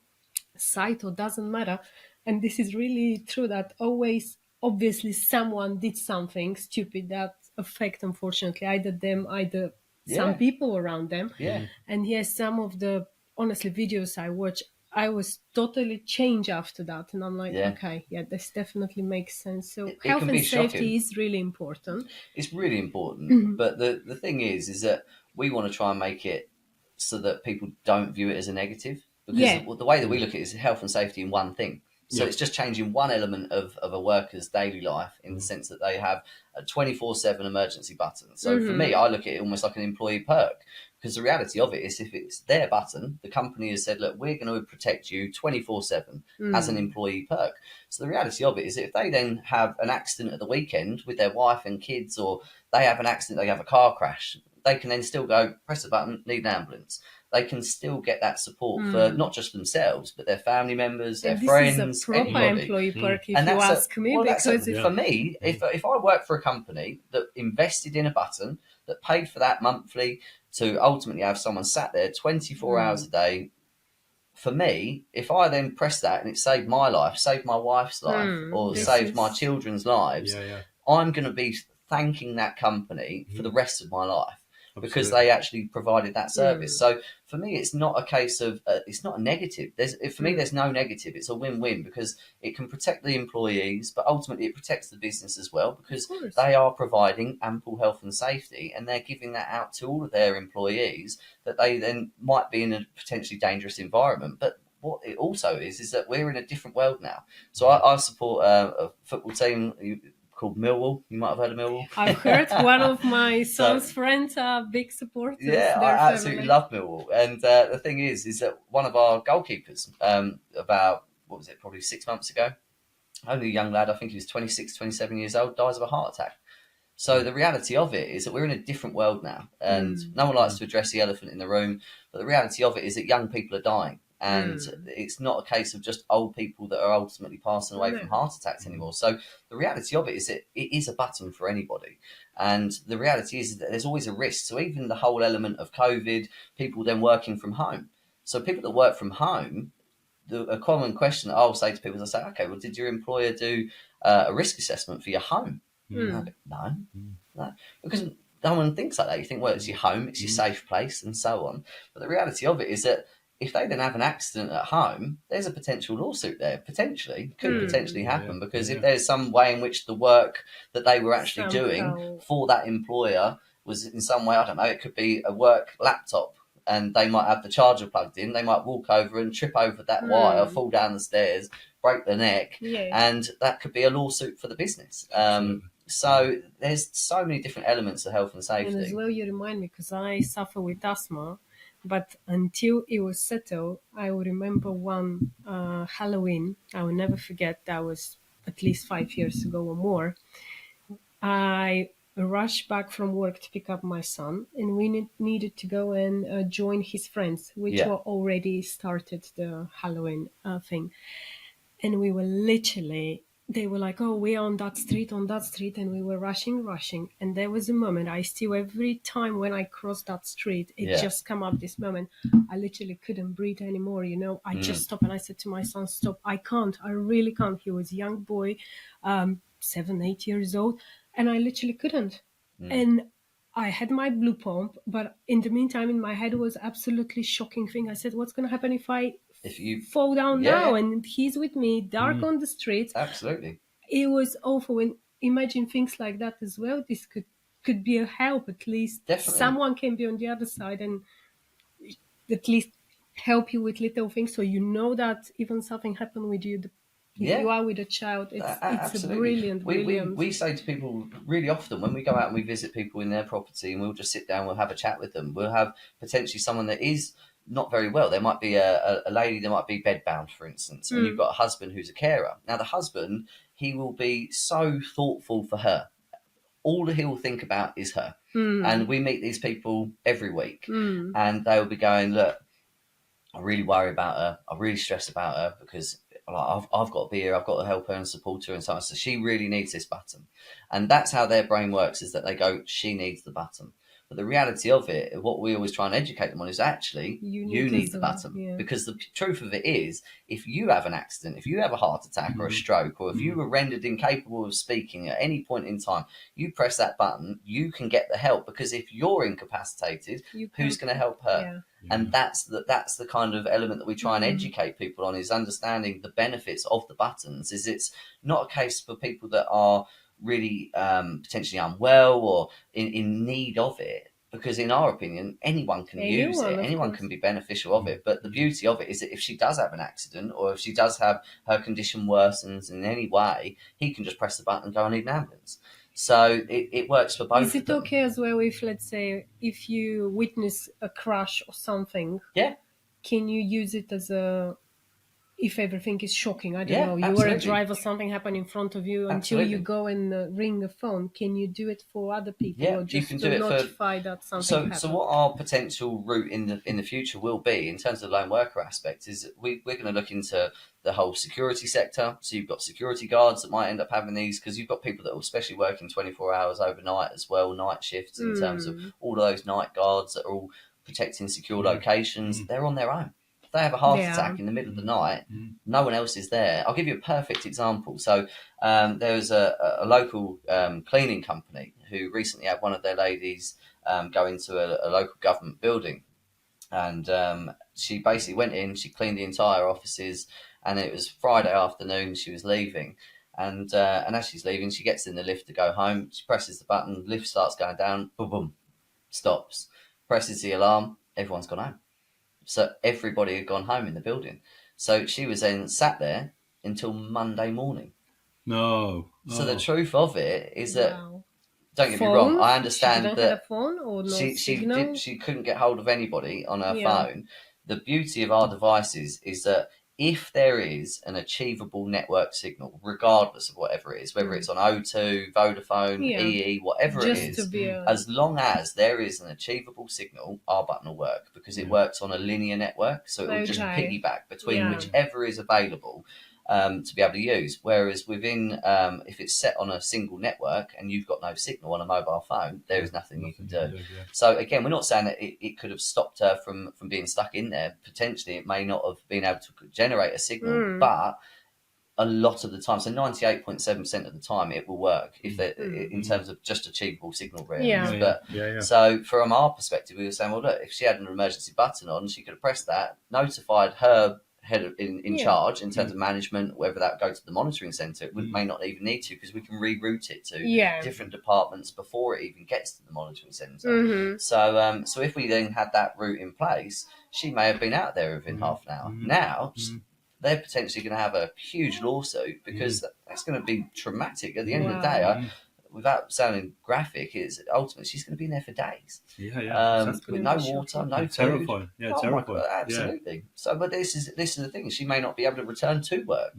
S2: site, or doesn't matter. And this is really true that always, obviously, someone did something stupid that affect, unfortunately, either them, either some
S1: Yeah.
S2: people around them.
S1: Yeah.
S2: And yes, some of the, honestly, videos I watch, I was totally changed after that. And I'm like,
S1: Yeah.
S2: okay, yeah, this definitely makes sense. So
S1: It
S2: health
S1: can
S2: and
S1: be
S2: safety
S1: shocking.
S2: is really important.
S1: It's really important. But the thing is that we want to try and make it so that people don't view it as a negative. Because
S2: Yeah.
S1: the way that we look at it is health and safety in one thing. So
S3: Yeah.
S1: it's just changing one element of a worker's daily life in the sense that they have a 24/7 emergency button. So for me, I look at it almost like an employee perk. Because the reality of it is, if it's their button, the company has said, look, we're going to protect you 24/7 as an employee perk. So the reality of it is, if they then have an accident at the weekend with their wife and kids, or they have an accident, they have a car crash, they can then still go, press the button, need an ambulance. They can still get that support for not just themselves, but their family members, their
S2: And this
S1: friends,
S2: is a proper
S1: anybody.
S2: employee perk, if
S1: And
S2: you
S1: that's
S2: ask me, because
S1: for me, if I work for a company that invested in a button, that paid for that monthly to ultimately have someone sat there 24 hours a day, for me, if I then press that and it saved my life, saved my wife's life, or saved my children's lives, I'm going to be thanking that company for the rest of my life. Because they actually provided that service. So for me, it's not a case of it's not a negative. For me, there's no negative. It's a win-win because it can protect the employees, but ultimately it protects the business as well because they are providing ample health and safety, and they're giving that out to all of their employees that they then might be in a potentially dangerous environment. But what it also is that we're in a different world now. So I support a football team called Millwall. You might have heard of Millwall.
S2: I've heard one of my son's friends are big supporters.
S1: Yeah, I absolutely love Millwall. And the thing is that one of our goalkeepers, about, what was it, probably 6 months ago, only a young lad, I think he was 26, 27 years old, dies of a heart attack. So the reality of it is that we're in a different world now. And no one likes to address the elephant in the room. But the reality of it is that young people are dying. And it's not a case of just old people that are ultimately passing away from heart attacks anymore. So the reality of it is that it is a button for anybody. And the reality is that there's always a risk. So even the whole element of COVID, people then working from home. So people that work from home, a common question that I'll say to people is I say, okay, well, did your employer do a risk assessment for your home? Go, no, because no one thinks like that. You think, well, it's your home, it's your safe place, and so on. But the reality of it is that if they then have an accident at home, there's a potential lawsuit there. Could potentially happen because if there's some way in which the work that they were actually doing for that employer was in some way, I don't know, it could be a work laptop. And they might have the charger plugged in. They might walk over and trip over that wire, fall down the stairs, break their neck, and that could be a lawsuit for the business. So there's so many different elements of health and safety.
S2: And as well, you remind me, because I suffer with asthma, but until it was settled, I will remember one Halloween. I will never forget. That was at least 5 years ago or more. I rushed back from work to pick up my son, and we needed to go and join his friends, which were already started the Halloween thing. And we were literally, they were like, oh, we're on that street, and we were rushing. And there was a moment, I still, every time when I crossed that street, it just come up this moment, I literally couldn't breathe anymore, I just stopped and I said to my son, stop, I really can't. He was a young boy, 7, 8 years old, and I literally couldn't. And I had my blue pump, but in the meantime, in my head was absolutely shocking thing. I said, what's going to happen if you fall down now and he's with me, dark on the streets?
S1: Absolutely.
S2: It was awful. And imagine things like that as well. This could be a help. At least someone can be on the other side and at least help you with little things. So you know that even something happened with you, if you are with a child, it's a brilliant.
S1: We say to people really often when we go out and we visit people in their property and we'll just sit down, we'll have a chat with them. We'll have potentially someone that is not very well. There might be a lady that might be bedbound, for instance, and you've got a husband who's a carer. Now, the husband, he will be so thoughtful for her. All he will think about is her. And we meet these people every week, and they will be going, look, I really worry about her. I really stress about her because I've got to be here. I've got to help her and support her and so on. So she really needs this button. And that's how their brain works, is that they go, she needs the button. But the reality of it, what we always try and educate them on, is actually you need the button. Because the truth of it is, if you have an accident, if you have a heart attack or a stroke, or if you were rendered incapable of speaking at any point in time, you press that button, you can get the help. Because if you're incapacitated, who's going to help her? And that's the kind of element that we try and educate people on, is understanding the benefits of the buttons. Is it's not a case for people that are really potentially unwell or in need of it, because in our opinion, anyone can use it, anyone can be beneficial of it. But the beauty of it is that if she does have an accident, or if she does have her condition worsens in any way, he can just press the button and go, I need an ambulance. So it works for both.
S2: Is it okay as well if, let's say, if you witness a crash or something, can you use it as a, if everything is shocking, I don't know, you were a driver, something happened in front of you, until you go and ring a phone, can you do it for other people, or just you can to notify that something happened?
S1: So what our potential route in the future will be, in terms of the lone worker aspect, is we're going to look into the whole security sector. So you've got security guards that might end up having these, because you've got people that will especially working 24 hours overnight as well, night shifts, in terms of all of those night guards that are all protecting secure locations. They're on their own. They have a heart attack in the middle of the night, no one else is there. I'll give you a perfect example. So there was a local cleaning company who recently had one of their ladies go into a local government building, and she basically went in, she cleaned the entire offices, and it was Friday afternoon, she was leaving, and as she's leaving, she gets in the lift to go home, she presses the button, lift starts going down, boom, boom, stops, presses the alarm, everyone's gone home. So everybody had gone home in the building. So she was then sat there until Monday morning.
S3: No.
S1: So the truth of it is that, don't get me wrong, I understand that she couldn't get hold of anybody on her phone. The beauty of our devices is that if there is an achievable network signal, regardless of whatever it is, whether it's on O2, Vodafone, EE, whatever it is, as long as there is an achievable signal, our button will work, because it works on a linear network. So it will just piggyback between whichever is available to be able to use. Whereas within, if it's set on a single network and you've got no signal on a mobile phone, there is nothing you can do. So again, we're not saying that it could have stopped her from being stuck in there. Potentially, it may not have been able to generate a signal, but a lot of the time, so 98.7% of the time, it will work if in terms of just achievable signal readings. So from our perspective, we were saying, well, look, if she had an emergency button on, she could have pressed that, notified her head in charge in terms of management, whether that go to the monitoring centre. We may not even need to, because we can reroute it to different departments before it even gets to the monitoring centre. So if we then had that route in place, she may have been out there within half an hour. Now they're potentially going to have a huge lawsuit, because that's going to be traumatic at the end of the day. Without sounding graphic, is ultimately she's going to be in there for days. With no water, no food.
S3: Terrifying. Terrifying.
S1: God, absolutely. So, but this is the thing. She may not be able to return to work.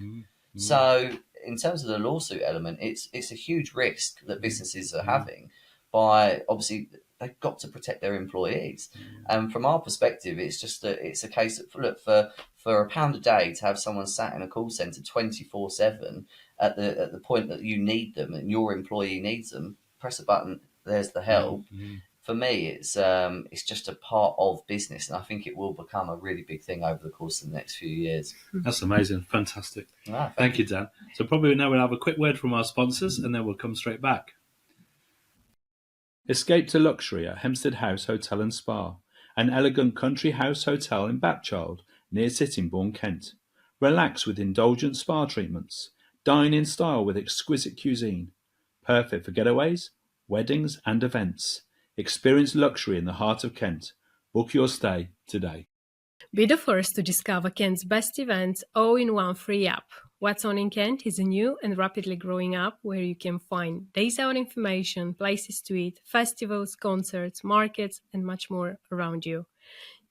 S1: So, in terms of the lawsuit element, it's a huge risk that businesses are having by, obviously, they've got to protect their employees. And from our perspective, it's just it's a case of, look, for £1 a day to have someone sat in a call centre 24/7 at the point that you need them and your employee needs them, press a button, there's the help. For me, it's just a part of business, and I think it will become a really big thing over the course of the next few years.
S3: That's amazing. Fantastic. Thank you, Dan. So probably now we'll have a quick word from our sponsors, and then we'll come straight back. Escape to luxury at Hempstead House Hotel and Spa, an elegant country house hotel in Bapchild, near Sittingbourne, Kent. Relax with indulgent spa treatments. Dine in style with exquisite cuisine. Perfect for getaways, weddings and events. Experience luxury in the heart of Kent. Book your stay today.
S2: Be the first to discover Kent's best events all in one free app. What's On in Kent is a new and rapidly growing app where you can find days out information, places to eat, festivals, concerts, markets, and much more around you.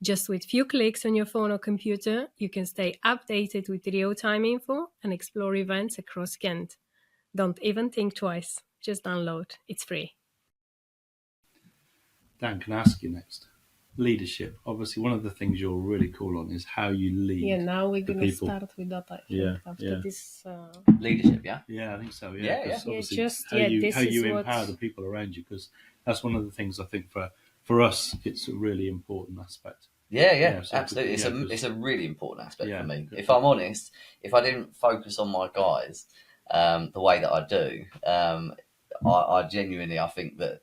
S2: Just with few clicks on your phone or computer, you can stay updated with real-time info and explore events across Kent. Don't even think twice. Just download. It's free.
S3: Dan, can I ask you next? Leadership. Obviously, one of the things you're really cool on is how you lead.
S2: Now we're going to start with that, I think, after this.
S1: Leadership,
S3: I think so,
S1: Yeah.
S3: Obviously, how you empower the people around you, because that's one of the things I think for for us, it's a really important aspect.
S1: Yeah,
S3: So
S1: absolutely. It's a really important aspect for me. If I'm honest, if I didn't focus on my guys the way that I do, I genuinely I think that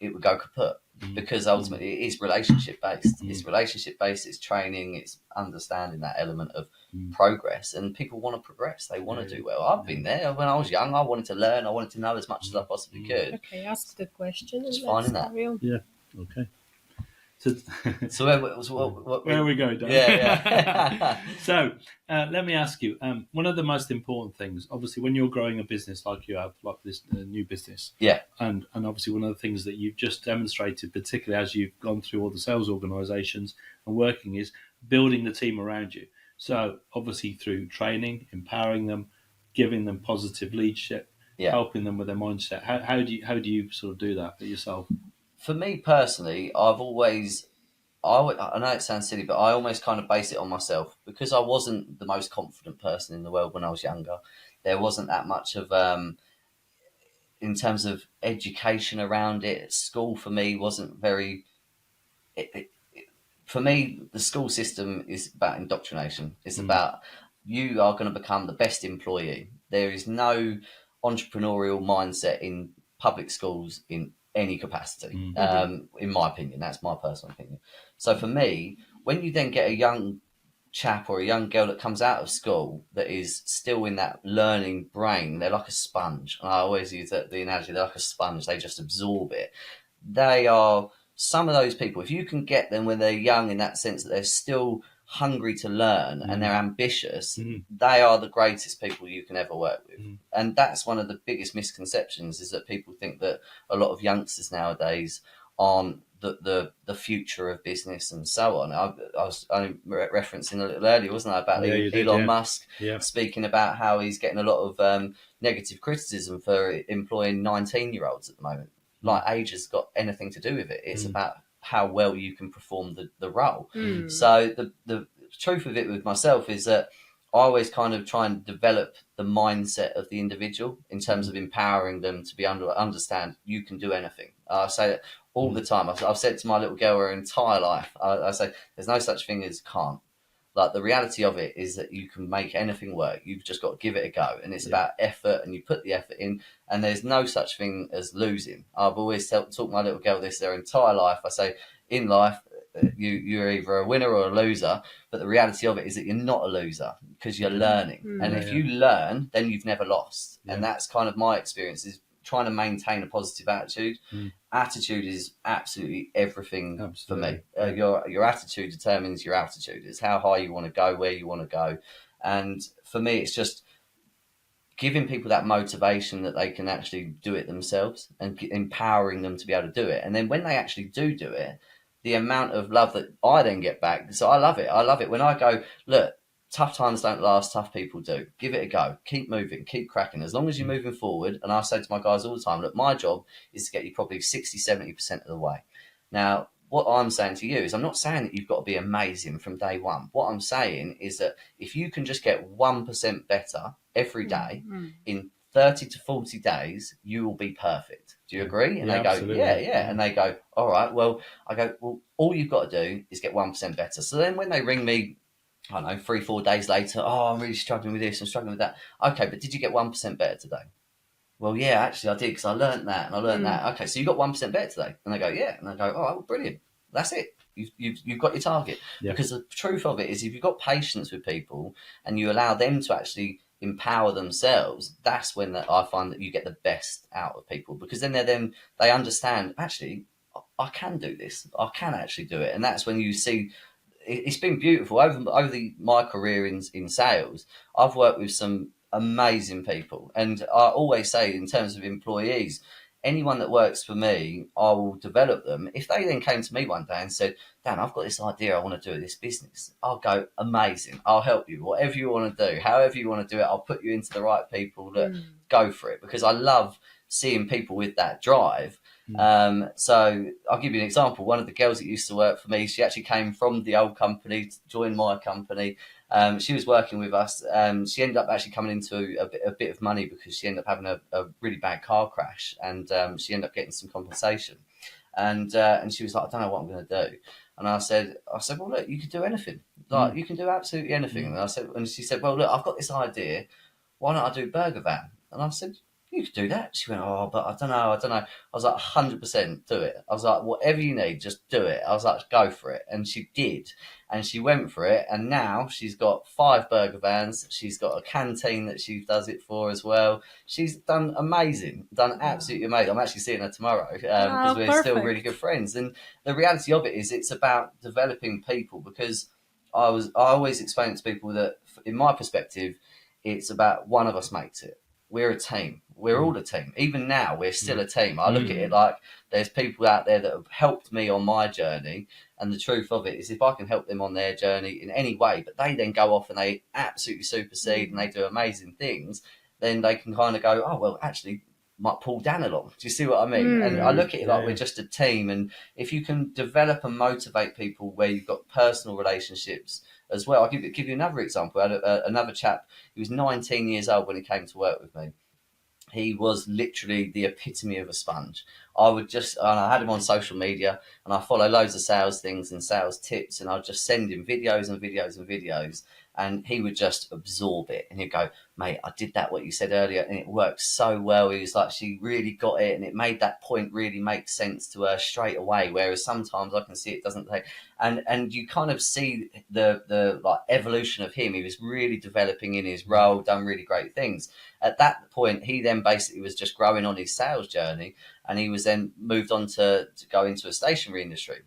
S1: it would go kaput, because ultimately it is relationship based. It's relationship based. It's training. It's understanding that element of progress, and people want to progress. They want to do well. I've been there when I was young. I wanted to learn. I wanted to know as much as I possibly could.
S2: Okay, ask the question and
S1: Just
S2: let's
S1: finding that.
S2: carry on.
S3: Yeah. Okay.
S1: So
S3: where we go, Dan?
S1: Yeah.
S3: So let me ask you, one of the most important things, obviously, when you're growing a business like you have, like this new business,
S1: Yeah.
S3: and obviously one of the things that you've just demonstrated, particularly as you've gone through all the sales organisations and working, is building the team around you. So obviously through training, empowering them, giving them positive leadership, helping them with their mindset. How do you sort of do that for yourself?
S1: For me personally, I know it sounds silly, but I almost kind of base it on myself, because I wasn't the most confident person in the world when I was younger. There wasn't that much of, in terms of education around it. School for me wasn't very. For me, the school system is about indoctrination. It's about, you are going to become the best employee. There is no entrepreneurial mindset in public schools in any capacity. In my opinion, that's my personal opinion. So for me, when you then get a young chap or a young girl that comes out of school that is still in that learning brain, they're like a sponge. And I always use the analogy, they're like a sponge. They just absorb it. They are some of those people, if you can get them when they're young, in that sense that they're still hungry to learn and they're ambitious, they are the greatest people you can ever work with. And that's one of the biggest misconceptions, is that people think that a lot of youngsters nowadays aren't the future of business and so on. I was only referencing a little earlier, wasn't I, about Elon Musk speaking about how he's getting a lot of negative criticism for employing 19-year-olds at the moment. Like, age has got anything to do with it. It's about how well you can perform the role. So the truth of it with myself is that I always kind of try and develop the mindset of the individual in terms of empowering them to be understand you can do anything. I say that all the time. I've said to my little girl her entire life, I say there's no such thing as can't. Like, the reality of it is that you can make anything work. You've just got to give it a go. And it's about effort, and you put the effort in, and there's no such thing as losing. I've always taught my little girl this their entire life. I say, in life, you're either a winner or a loser, but the reality of it is that you're not a loser, because you're learning. And if you learn, then you've never lost. And that's kind of my experience, is trying to maintain a positive attitude. Attitude is absolutely everything for me. Your attitude determines your altitude. It's how high you want to go, where you want to go. And for me, it's just giving people that motivation that they can actually do it themselves, and empowering them to be able to do it. And then when they actually do it, the amount of love that I then get back. So I love it. I love it when I go, look, tough times don't last, tough people do. Give it a go. Keep moving. Keep cracking. As long as you're moving forward. And I say to my guys all the time, look, my job is to get you probably 60-70% of the way. Now, what I'm saying to you is, I'm not saying that you've got to be amazing from day one. What I'm saying is that if you can just get 1% better every day, in 30 to 40 days, you will be perfect. Do you agree? And they go,
S3: absolutely.
S1: Yeah. And they go, all right, well, I go, well, all you've got to do is get 1% better. So then when they ring me, I don't know, 3-4 days later, oh, I'm really struggling with this, I'm struggling with that. Okay, but did you get 1% better today? Well, yeah, actually I did, because I learned that and I learned that. Okay, so you got 1% better today? And they go, yeah. And I go, all right, well, brilliant. That's it. You've got your target. Because the truth of it is, if you've got patience with people and you allow them to actually empower themselves, that's when I find that you get the best out of people, because then they understand, actually, I can do this. I can actually do it. And that's when you see, it's been beautiful over my career in sales. I've worked with some amazing people, and I always say, in terms of employees, anyone that works for me, I will develop them. If they then came to me one day and said, Dan, I've got this idea, I want to do this business, I'll go, amazing, I'll help you, whatever you want to do, however you want to do it, I'll put you into the right people that go for it, because I love seeing people with that drive. So I'll give you an example. One of the girls that used to work for me, she actually came from the old company to join my company. She was working with us. She ended up actually coming into a bit of money, because she ended up having a really bad car crash, and she ended up getting some compensation. And she was like, I don't know what I'm going to do. And I said, well, look, you can do anything. Like, you can do absolutely anything. And she said, well, look, I've got this idea. Why don't I do burger van? And I said, you could do that. She went, oh, but I don't know. I was like, 100% do it. I was like, whatever you need, just do it. I was like, go for it. And she did. And she went for it. And now she's got 5 burger vans. She's got a canteen that she does it for as well. She's done amazing, done absolutely amazing. I'm actually seeing her tomorrow because we're still really good friends. And the reality of it is it's about developing people, because I always explain to people that, in my perspective, it's about one of us makes it. We're a team. We're all a team. Even now, we're still a team. I look at it like there's people out there that have helped me on my journey. And the truth of it is, if I can help them on their journey in any way, but they then go off and they absolutely supersede and they do amazing things, then they can kind of go, oh, well, actually, might pull Dan along. Do you see what I mean? And I look at it like we're just a team. And if you can develop and motivate people where you've got personal relationships as well. I'll give you another example. I had another chap. He was 19 years old when he came to work with me. He was literally the epitome of a sponge. I had him on social media, and I follow loads of sales things and sales tips, and I'd just send him videos and videos and videos, and he would just absorb it. And he'd go, mate, I did that, what you said earlier, and it worked so well. He was like, she really got it, and it made that point really make sense to her straight away, whereas sometimes I can see it doesn't take. And you kind of see the like evolution of him. He was really developing in his role, done really great things. At that point, he then basically was just growing on his sales journey, and he was then moved on to go into a stationery industry.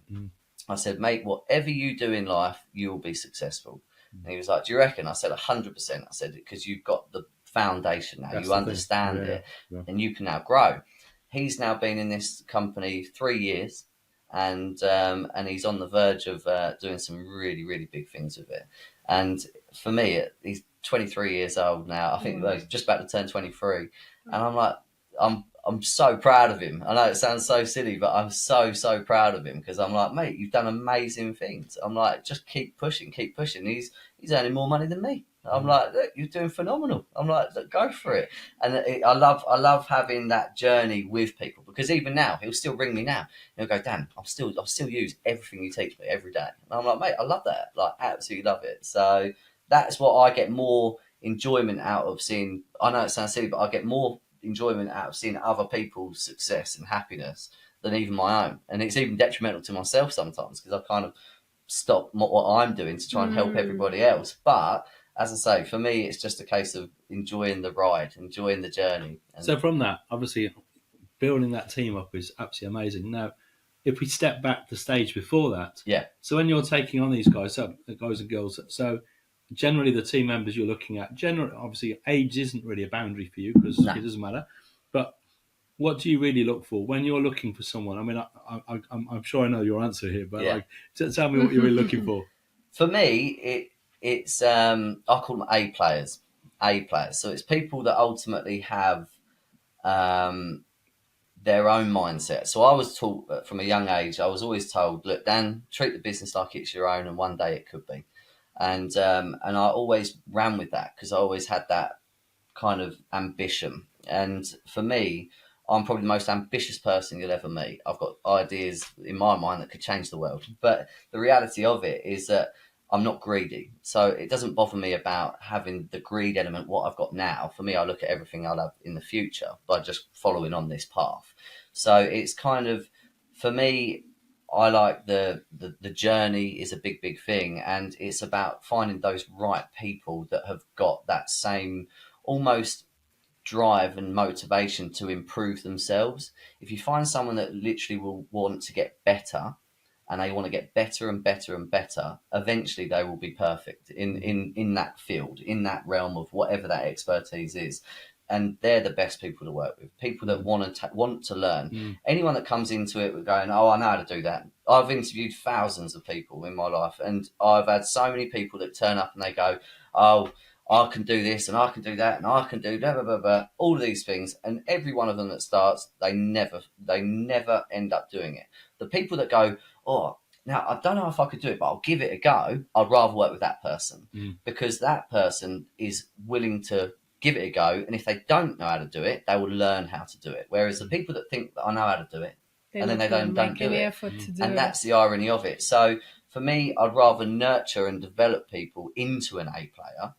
S1: I said, mate, whatever you do in life, you will be successful. And he was like, do you reckon? I said, 100%. I said, because you've got the foundation now. You understand it, and you can now grow. He's now been in this company 3 years, and he's on the verge of doing some really, really big things with it. And for me, he's 23 years old now. I think he's just about to turn 23. And I'm like, I'm so proud of him. I know it sounds so silly, but I'm so proud of him, because I'm like, mate, you've done amazing things. I'm like, just keep pushing. He's earning more money than me. I'm like, look, you're doing phenomenal. I'm like, look, go for it. And I love having that journey with people, because even now he'll still ring me now. He'll go, Dan, I'll still use everything you teach me every day. And I'm like, mate, I love that. Like, absolutely love it. So that's what I get more enjoyment out of seeing. I know it sounds silly, but I get more enjoyment out of seeing other people's success and happiness than even my own. And it's even detrimental to myself sometimes, because I kind of stop what I'm doing to try and help everybody else. But as I say, for me, it's just a case of enjoying the ride, enjoying the journey. And
S3: so from that, obviously, building that team up is absolutely amazing. Now, if we step back the stage before that, so when you're taking on these guys, guys and girls, so generally the team members you're looking at, generally, obviously, age isn't really a boundary for you, because it doesn't matter. But what do you really look for when you're looking for someone? I mean, I'm sure I know your answer here, but tell me what you're really looking for.
S1: For me, it's I call them A players. So it's people that ultimately have their own mindset. So I was taught from a young age. I was always told, look, Dan, treat the business like it's your own, and one day it could be. And I always ran with that, because I always had that kind of ambition. And for me, I'm probably the most ambitious person you'll ever meet. I've got ideas in my mind that could change the world. But the reality of it is that I'm not greedy. So it doesn't bother me about having the greed element, what I've got now. For me, I look at everything I'll have in the future by just following on this path. So it's kind of, for me, I like the journey is a big thing. And it's about finding those right people that have got that same almost drive and motivation to improve themselves. If you find someone that literally will want to get better, and they want to get better and better and better, eventually they will be perfect in that field, in that realm of whatever that expertise is. And they're the best people to work with. People that want to learn. Anyone that comes into it with going, oh, I know how to do that. I've interviewed thousands of people in my life, and I've had so many people that turn up and they go, oh, I can do this and I can do that and I can do blah, blah, blah, blah, all of these things. And every one of them that starts, they never end up doing it. The people that go, oh, now I don't know if I could do it, but I'll give it a go, I'd rather work with that person, because that person is willing to give it a go. And if they don't know how to do it, they will learn how to do it. Whereas the people that think that I know how to do it,
S2: They're
S1: and then
S2: not
S1: they
S2: gonna
S1: don't
S2: make
S1: do
S2: any
S1: it.
S2: effort to do
S1: And
S2: it.
S1: that's the irony of it. So for me, I'd rather nurture and develop people into an A player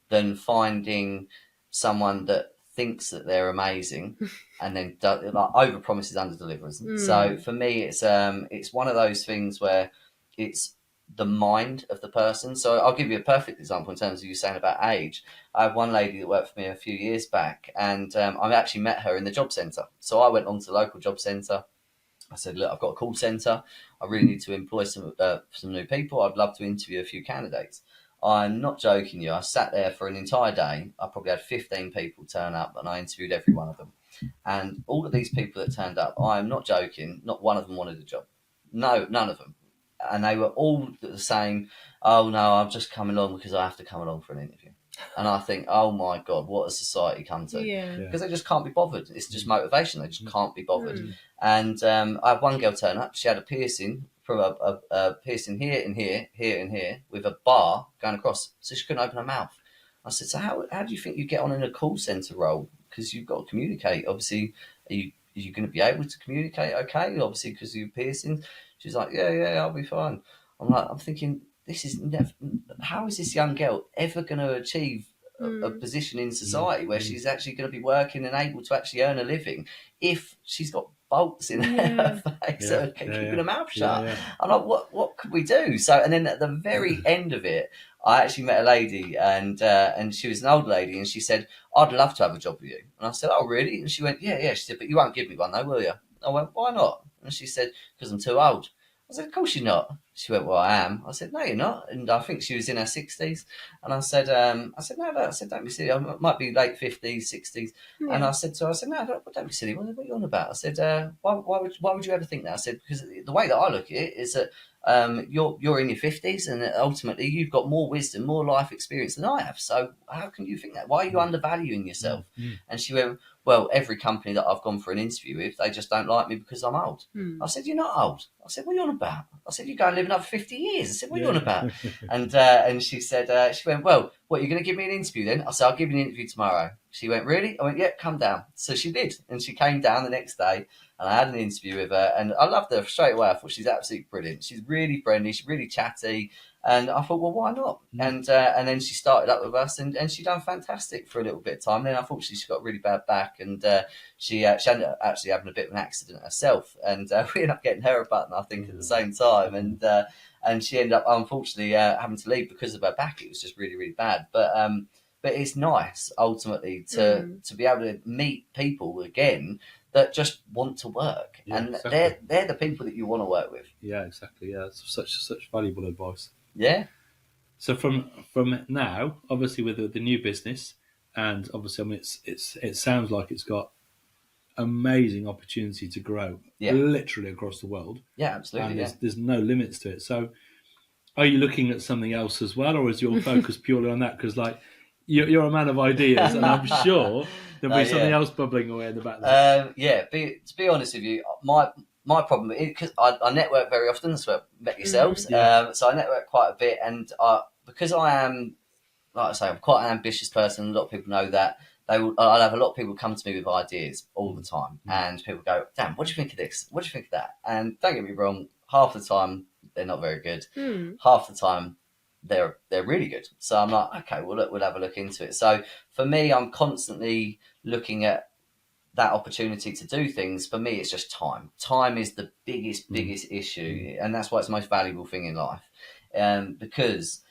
S1: than finding someone that thinks that they're amazing and then like over promises, under delivers. So for me, it's one of those things where it's the mind of the person. So I'll give you a perfect example in terms of you saying about age. I have one lady that worked for me a few years back, and I actually met her in the job centre. So I went on to the local job centre. I said, look, I've got a call centre. I really need to employ some new people. I'd love to interview a few candidates. I'm not joking you. I sat there for an entire day. I probably had 15 people turn up, and I interviewed every one of them. And all of these people that turned up, I'm not joking, not one of them wanted a job. No, none of them. And they were all the same. Oh, no, I'm just coming along because I have to come along for an interview. And I think, oh, my God, what has society come to? Because they just can't be bothered. It's just motivation. They just can't be bothered. And I had one girl turn up. She had a piercing, from a piercing here and here, here and here, with a bar going across. So she couldn't open her mouth. I said, so how do you think you get on in a call centre role? Because you've got to communicate. Obviously, are you going to be able to communicate okay? Obviously, because of your piercings. She's like, yeah, I'll be fine. I'm thinking, this is never. How is this young girl ever going to achieve a position in society where she's actually going to be working and able to actually earn a living if she's got bolts in her face that are keeping her mouth shut? I'm like, what could we do? So, and then at the very end of it, I actually met a lady, and she was an old lady, and she said, I'd love to have a job with you. And I said, oh, really? And she went, yeah. She said, but you won't give me one though, will you? I went, why not? And she said, because I'm too old. I said, of course you're not. She went, well, I am. I said, no, you're not. And I think she was in her 60s. And I said, no. I said, don't be silly. I might be late 50s, 60s. Yeah. And I said to her, no, don't be silly. What are you on about? I said, why would you ever think that? I said, because the way that I look at it is that you're in your 50s, and ultimately you've got more wisdom, more life experience than I have. So how can you think that? Why are you undervaluing yourself? And she went, well, every company that I've gone for an interview with, they just don't like me because I'm old. I said, you're not old. I said, what are you on about? I said, you go and live another 50 years. I said, what are you on about? And she said, she went, well, what, are you going to give me an interview then? I said, I'll give you an interview tomorrow. She went, really? I went, yeah, come down. So she did. And she came down the next day, and I had an interview with her, and I loved her straight away. I thought she's absolutely brilliant. She's really friendly. She's really chatty. And I thought, well, why not? And then she started up with us, and she done fantastic for a little bit of time. Then unfortunately she got a really bad back, and she ended up actually having a bit of an accident herself, and we ended up getting her a button, I think, at the same time. And she ended up unfortunately having to leave because of her back. It was just really, really bad. But it's nice ultimately to be able to meet people again that just want to work, and exactly. they're the people that you want to work with.
S3: Yeah, exactly. Yeah, it's such valuable advice.
S1: Yeah.
S3: So from now, obviously with the new business, and obviously, I mean, it sounds like it's got amazing opportunity to grow, literally across the world.
S1: Yeah, absolutely.
S3: And there's no limits to it. So, are you looking at something else as well, or is your focus purely on that? Because like you're a man of ideas, and I'm sure there'll be something else bubbling away in the background.
S1: To be honest with you, my problem is because I network very often. That's where I met yourselves. So I network quite a bit, and because I am, like I say, I'm quite an ambitious person. A lot of people know that. I'll have a lot of people come to me with ideas all the time, and people go, "Damn, what do you think of this? What do you think of that?" And don't get me wrong, half the time they're not very good. Half the time they're really good. So I'm like, okay, well, look, we'll have a look into it. So for me, I'm constantly looking at that opportunity to do things. For me, it's just time. Time is the biggest issue, and that's why it's the most valuable thing in life. Because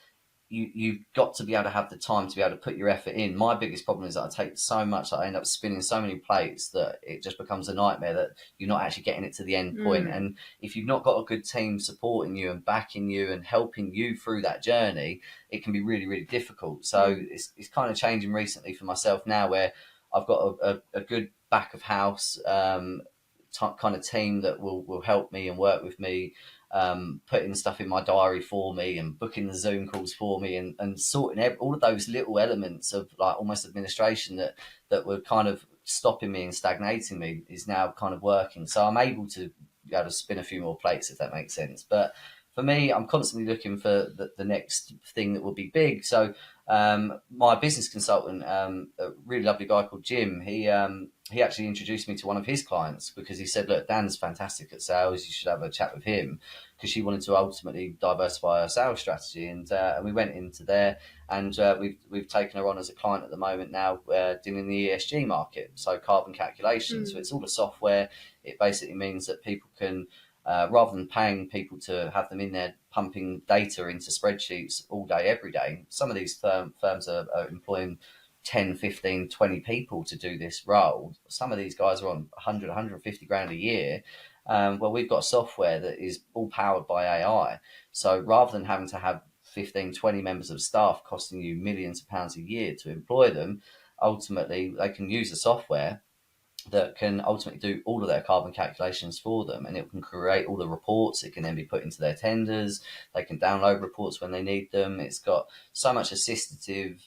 S1: you've got to be able to have the time to be able to put your effort in. My biggest problem is that I take so much that I end up spinning so many plates that it just becomes a nightmare, that you're not actually getting it to the end point. And if you've not got a good team supporting you and backing you and helping you through that journey, it can be really, really difficult. So it's kind of changing recently for myself now, where I've got a good back of house kind of team that will help me and work with me, putting stuff in my diary for me and booking the Zoom calls for me, and sorting all of those little elements of like almost administration that were kind of stopping me and stagnating me is now kind of working. So I'm able to be able to spin a few more plates, if that makes sense. But for me, I'm constantly looking for the next thing that will be big. So My business consultant, a really lovely guy called Jim, he actually introduced me to one of his clients because he said, look, Dan's fantastic at sales. You should have a chat with him, because she wanted to ultimately diversify her sales strategy. And we went into there, and we've taken her on as a client at the moment now, dealing in the ESG market, so carbon calculation. So it's all the software. It basically means that people can, rather than paying people to have them in there pumping data into spreadsheets all day, every day, some of these firms are employing 10, 15, 20 people to do this role. Some of these guys are on 100, 150 grand a year. Well, we've got software that is all powered by AI. So rather than having to have 15, 20 members of staff costing you millions of pounds a year to employ them, ultimately they can use the software that can ultimately do all of their carbon calculations for them, and it can create all the reports. It can then be put into their tenders. They can download reports when they need them. It's got so much assistive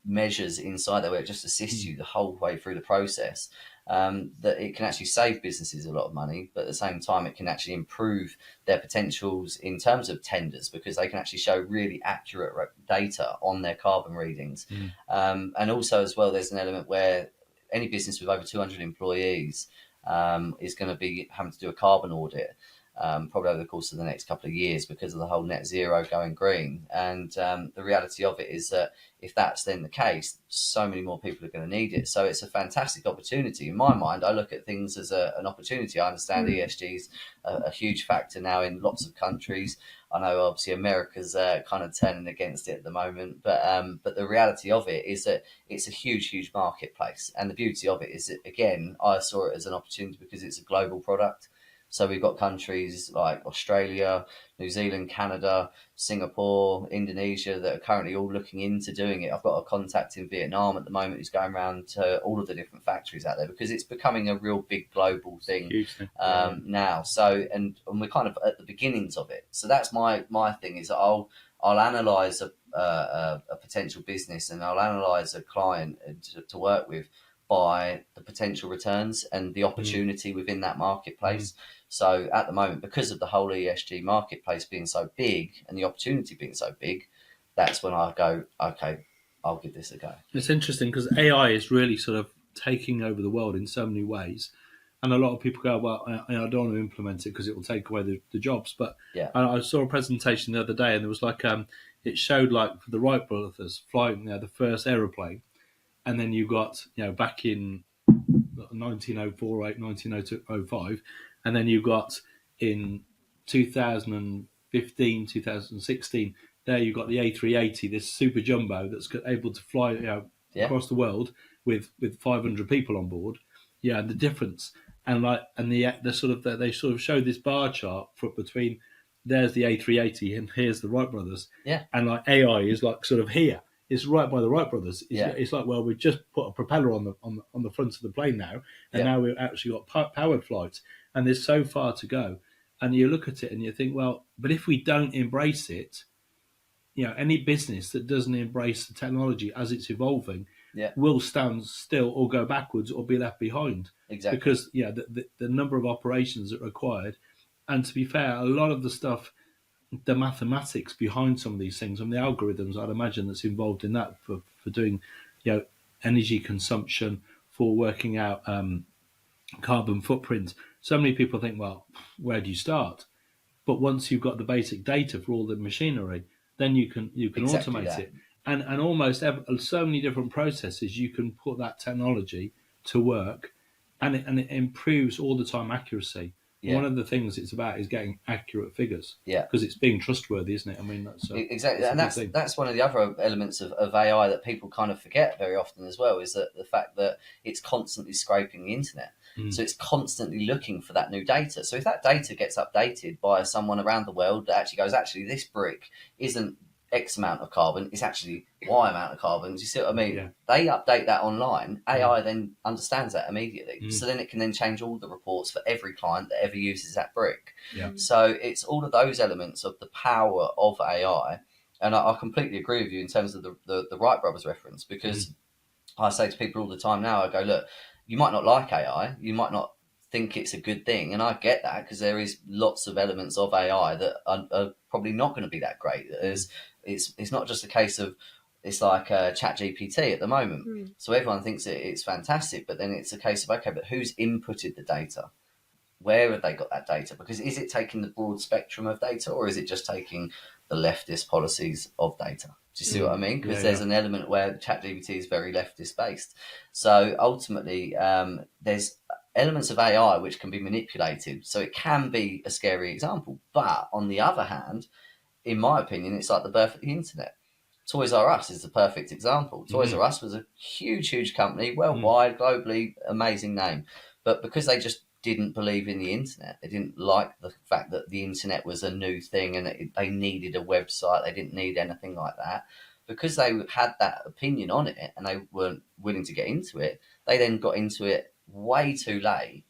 S1: measures inside there where it just assists you the whole way through the process, that it can actually save businesses a lot of money, but at the same time it can actually improve their potentials in terms of tenders, because they can actually show really accurate data on their carbon readings. And also as well, there's an element where any business with over 200 employees is going to be having to do a carbon audit, probably over the course of the next couple of years, because of the whole net zero going green. And the reality of it is that if that's then the case, so many more people are going to need it. So it's a fantastic opportunity. In my mind, I look at things as an opportunity. I understand ESG is a huge factor now in lots of countries. I know obviously America's kind of turning against it at the moment, but the reality of it is that it's a huge, huge marketplace. And the beauty of it is that, again, I saw it as an opportunity because it's a global product. So we've got countries like Australia, New Zealand, Canada, Singapore, Indonesia that are currently all looking into doing it. I've got a contact in Vietnam at the moment who's going around to all of the different factories out there, because it's becoming a real big global thing now. So and we're kind of at the beginnings of it. So that's my thing, is that I'll analyse a potential business, and I'll analyse a client to work with by the potential returns and the opportunity within that marketplace. So at the moment, because of the whole ESG marketplace being so big and the opportunity being so big, that's when I go, okay, I'll give this a go.
S3: It's interesting because AI is really sort of taking over the world in so many ways. And a lot of people go, well, I don't want to implement it because it will take away the jobs. But I saw a presentation the other day, and there was it showed for the Wright brothers flying the first aeroplane. And then you got, back in 1904, 1905, and then you got in 2015, 2016, there you got the A380, this super jumbo that's able to fly across the world with 500 people on board. Yeah, and the difference, and they sort of showed this bar chart between there's the A380 and here's the Wright brothers.
S1: Yeah,
S3: and AI is sort of here. It's right by the Wright brothers. It's like, well, we've just put a propeller on the front of the plane now, and now we've actually got powered flights, and there's so far to go. And you look at it and you think, well, but if we don't embrace it, any business that doesn't embrace the technology as it's evolving will stand still or go backwards or be left behind.
S1: Exactly.
S3: Because the number of operations that are required, and to be fair, a lot of the stuff, the mathematics behind some of these things and the algorithms, I'd imagine, that's involved in that for doing, energy consumption, for working out carbon footprint. So many people think, well, where do you start? But once you've got the basic data for all the machinery, then you can exactly automate it, and almost so many different processes you can put that technology to work, and it improves all the time accuracy. Yeah. One of the things it's about is getting accurate figures. Yeah, because it's being trustworthy, isn't it? I mean, that's
S1: exactly, and that's one of the other elements of AI that people kind of forget very often as well, is that the fact that it's constantly scraping the internet. So it's constantly looking for that new data. So if that data gets updated by someone around the world that actually goes, actually, this brick isn't X amount of carbon, it's actually Y amount of carbon. Do you see what I mean? Yeah. They update that online. AI then understands that immediately. So then it can then change all the reports for every client that ever uses that brick. Yeah. So it's all of those elements of the power of AI. And I completely agree with you in terms of the Wright brothers reference, because I say to people all the time now, I go, look, you might not like AI, you might not think it's a good thing, and I get that, because there is lots of elements of AI that are probably not going to be that great. It's not just a case of it's like ChatGPT at the moment. So everyone thinks it's fantastic, but then it's a case of, okay, but who's inputted the data? Where have they got that data? Because is it taking the broad spectrum of data, or is it just taking the leftist policies of data? Do you see what I mean? Because there's an element where ChatGPT is very leftist based. So ultimately, there's elements of AI which can be manipulated. So it can be a scary example. But on the other hand, in my opinion, it's like the birth of the internet. Toys R Us is the perfect example. Toys R Us was a huge company, worldwide, globally, amazing name. But because they just didn't believe in the internet, they didn't like the fact that the internet was a new thing and they needed a website, they didn't need anything like that. Because they had that opinion on it and they weren't willing to get into it, they then got into it way too late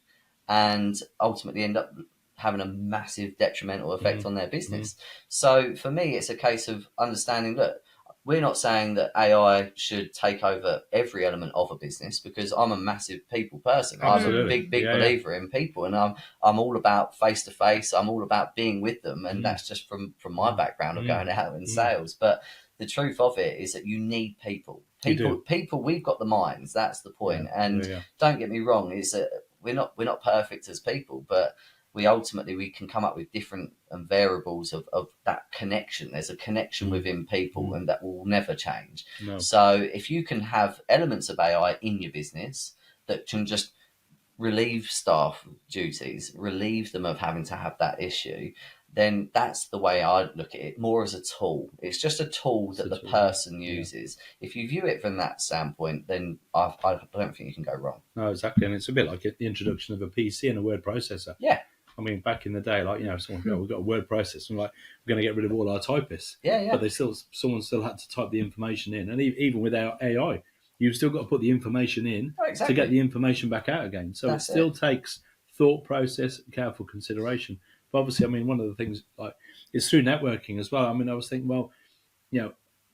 S1: and ultimately end up having a massive detrimental effect on their business. So for me, it's a case of understanding, look, we're not saying that AI should take over every element of a business, because I'm a massive people person.
S3: Absolutely.
S1: I'm a big believer in people, and I'm all about face to face. I'm all about being with them, and that's just from my background of going out in sales. But the truth of it is that you need people. People. We've got the minds. That's the point. And don't get me wrong, is that we're not perfect as people, but we can come up with different variables of that connection. There's a connection within people, and that will never change. No. So if you can have elements of AI in your business that can just relieve staff duties, relieve them of having to have that issue, then that's the way I look at it, more as a tool. It's just a tool that the person uses. If you view it from that standpoint, then I don't think you can go wrong.
S3: No, exactly. And it's a bit like the introduction of a PC and a word processor.
S1: Yeah.
S3: I mean, back in the day, like, someone, we've got a word processor, and like, we're going to get rid of all our typists.
S1: Yeah.
S3: But someone still had to type the information in. And even with our AI, you've still got to put the information in to get the information back out again. So it still takes thought process, careful consideration. But obviously, I mean, one of the things is through networking as well. I mean, I was thinking, well,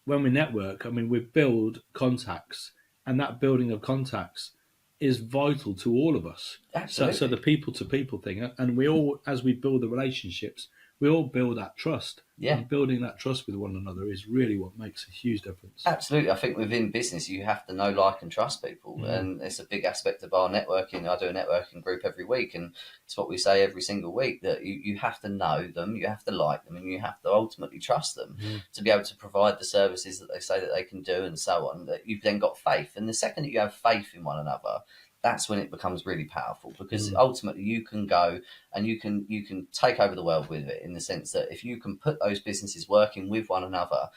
S3: when we network, I mean, we build contacts, and that building of contacts is vital to all of us.
S1: Absolutely.
S3: So the people to people thing, and we all, as we build the relationships, we all build that trust.
S1: Yeah.
S3: And building that trust with one another is really what makes a huge difference.
S1: Absolutely. I think within business, you have to know, like, and trust people. And it's a big aspect of our networking. I do a networking group every week, and it's what we say every single week, that you have to know them, you have to like them, and you have to ultimately trust them to be able to provide the services that they say that they can do, and so on. That you've then got faith. And the second that you have faith in one another, that's when it becomes really powerful, because ultimately you can go and you can take over the world with it, in the sense that if you can put those businesses working with one another,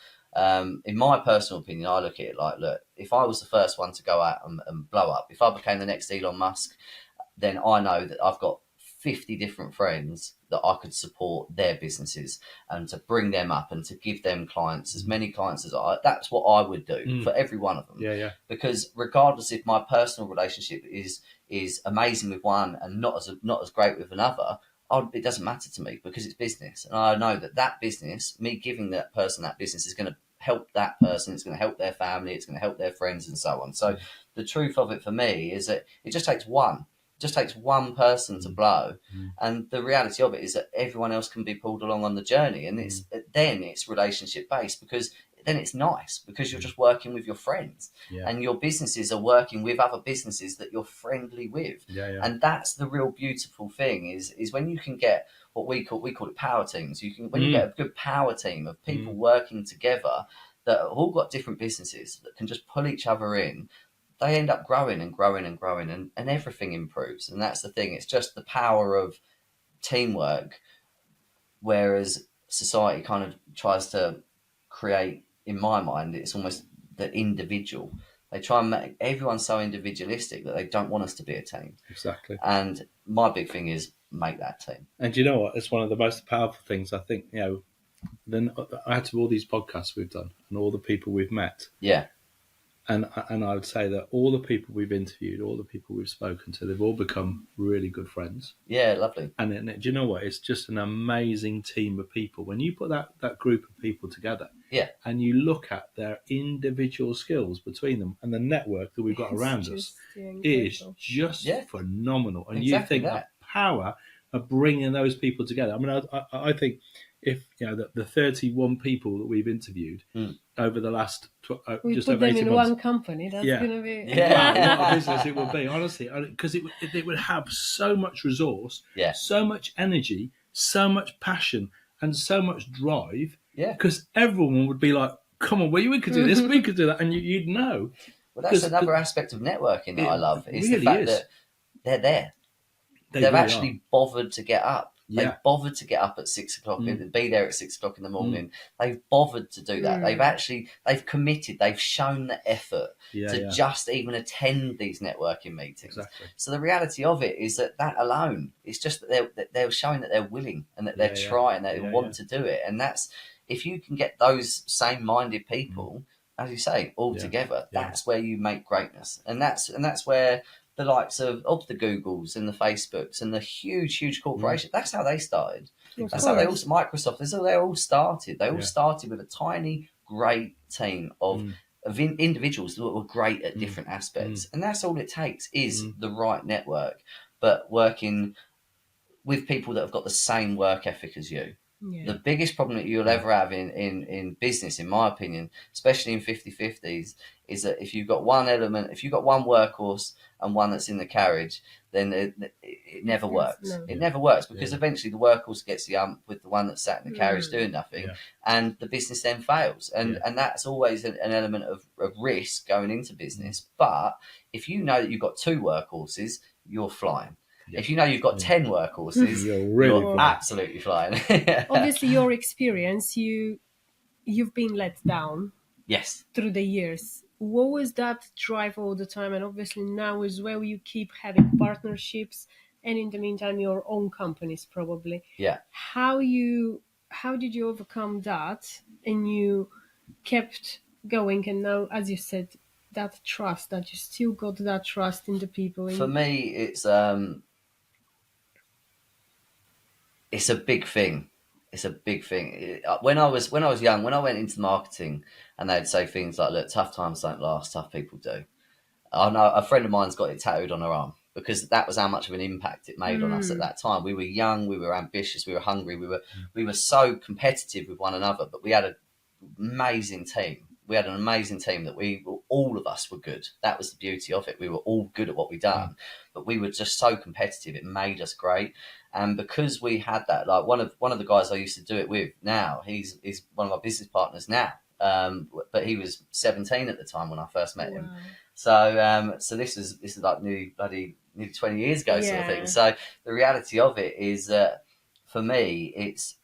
S1: in my personal opinion, I look at it like, look, if I was the first one to go out and blow up, if I became the next Elon Musk, then I know that I've got 50 different friends that I could support their businesses and to bring them up and to give them clients, as many clients as that's what I would do for every one of them.
S3: Yeah.
S1: Because regardless if my personal relationship is amazing with one and not as great with another, it doesn't matter to me, because it's business. And I know that business, me giving that person that business, is going to help that person, it's going to help their family, it's going to help their friends, and so on. So the truth of it for me is that it just takes one. Just takes one person to blow, and the reality of it is that everyone else can be pulled along on the journey, and it's relationship based, because then it's nice, because you're just working with your friends, and your businesses are working with other businesses that you're friendly with, and that's the real beautiful thing is when you can get what we call it power teams. You get a good power team of people working together that have all got different businesses that can just pull each other in. They end up growing and growing and growing, and everything improves. And that's the thing. It's just the power of teamwork, whereas society kind of tries to create, in my mind, it's almost the individual. They try and make everyone so individualistic that they don't want us to be a team.
S3: Exactly.
S1: And my big thing is make that team.
S3: And you know what? It's one of the most powerful things, I think, then out of all these podcasts we've done and all the people we've met.
S1: Yeah.
S3: And I would say that all the people we've interviewed, all the people we've spoken to, they've all become really good friends.
S1: Yeah, lovely.
S3: And do you know what? It's just an amazing team of people. When you put that group of people together, and you look at their individual skills between them and the network that we've got around us, it is just phenomenal. And you think the power of bringing those people together. I mean, I think if the 31 people that we've interviewed over the last
S2: we
S3: just
S2: put
S3: over
S2: them
S3: 18
S2: in
S3: months,
S2: one company. That's gonna be
S3: wow, what a business it would be, honestly, because it would have so much resource, so much energy, so much passion, and so much drive. Because everyone would be like, "Come on, we could do this, we could do that," and you'd know.
S1: Well, that's another aspect of networking that I love. Is the fact that they're there. They've
S3: really
S1: actually bothered to get up.
S3: Yeah.
S1: They've bothered to get up at 6 o'clock and be there at 6 o'clock in the morning. They've bothered to do that. They've committed. They've shown the effort to just even attend these networking meetings.
S3: Exactly.
S1: So the reality of it is that alone, it's just that they're showing that they're willing and that they're trying, they want to do it. And that's, if you can get those same-minded people, as you say, all together, that's where you make greatness. And that's where the likes of the Googles and the Facebooks and the huge corporations, that's how they started. That's how they all, Microsoft, that's how they all started. They all started with a tiny, great team of individuals that were great at different aspects. And that's all it takes is the right network, but working with people that have got the same work ethic as you. The biggest problem that you'll ever have in business, in my opinion, especially in 50-50s, is that if you've got one element, if you've got one workhorse and one that's in the carriage, then it never works. It never works, because eventually the workhorse gets the ump with the one that's sat in the carriage doing nothing, and the business then fails. And that's always an element of risk going into business. But if you know that you've got two workhorses, you're flying. If you know you've got 10 workhorses, you're absolutely flying.
S2: Obviously, your experience, you've been let down.
S1: Yes.
S2: Through the years. What was that drive all the time? And obviously now as well, you keep having partnerships, and in the meantime, your own companies probably.
S1: Yeah.
S2: How did you overcome that, and you kept going? And now, as you said, that trust, that you still got that trust in the people.
S1: For me, it's a big thing. It's a big thing. When I was young, when I went into marketing, and they'd say things like, "Look, tough times don't last, tough people do." I know a friend of mine's got it tattooed on her arm, because that was how much of an impact it made on us at that time. We were young, we were ambitious, we were hungry, we were so competitive with one another, but we had an amazing team. We had an amazing team that all of us were good. That was the beauty of it. We were all good at what we done, but we were just so competitive. It made us great. And because we had that, like one of the guys I used to do it with now, he's one of my business partners now. But he was 17 at the time when I first met him. So this is like nearly 20 years ago sort of thing. So the reality of it is that for me,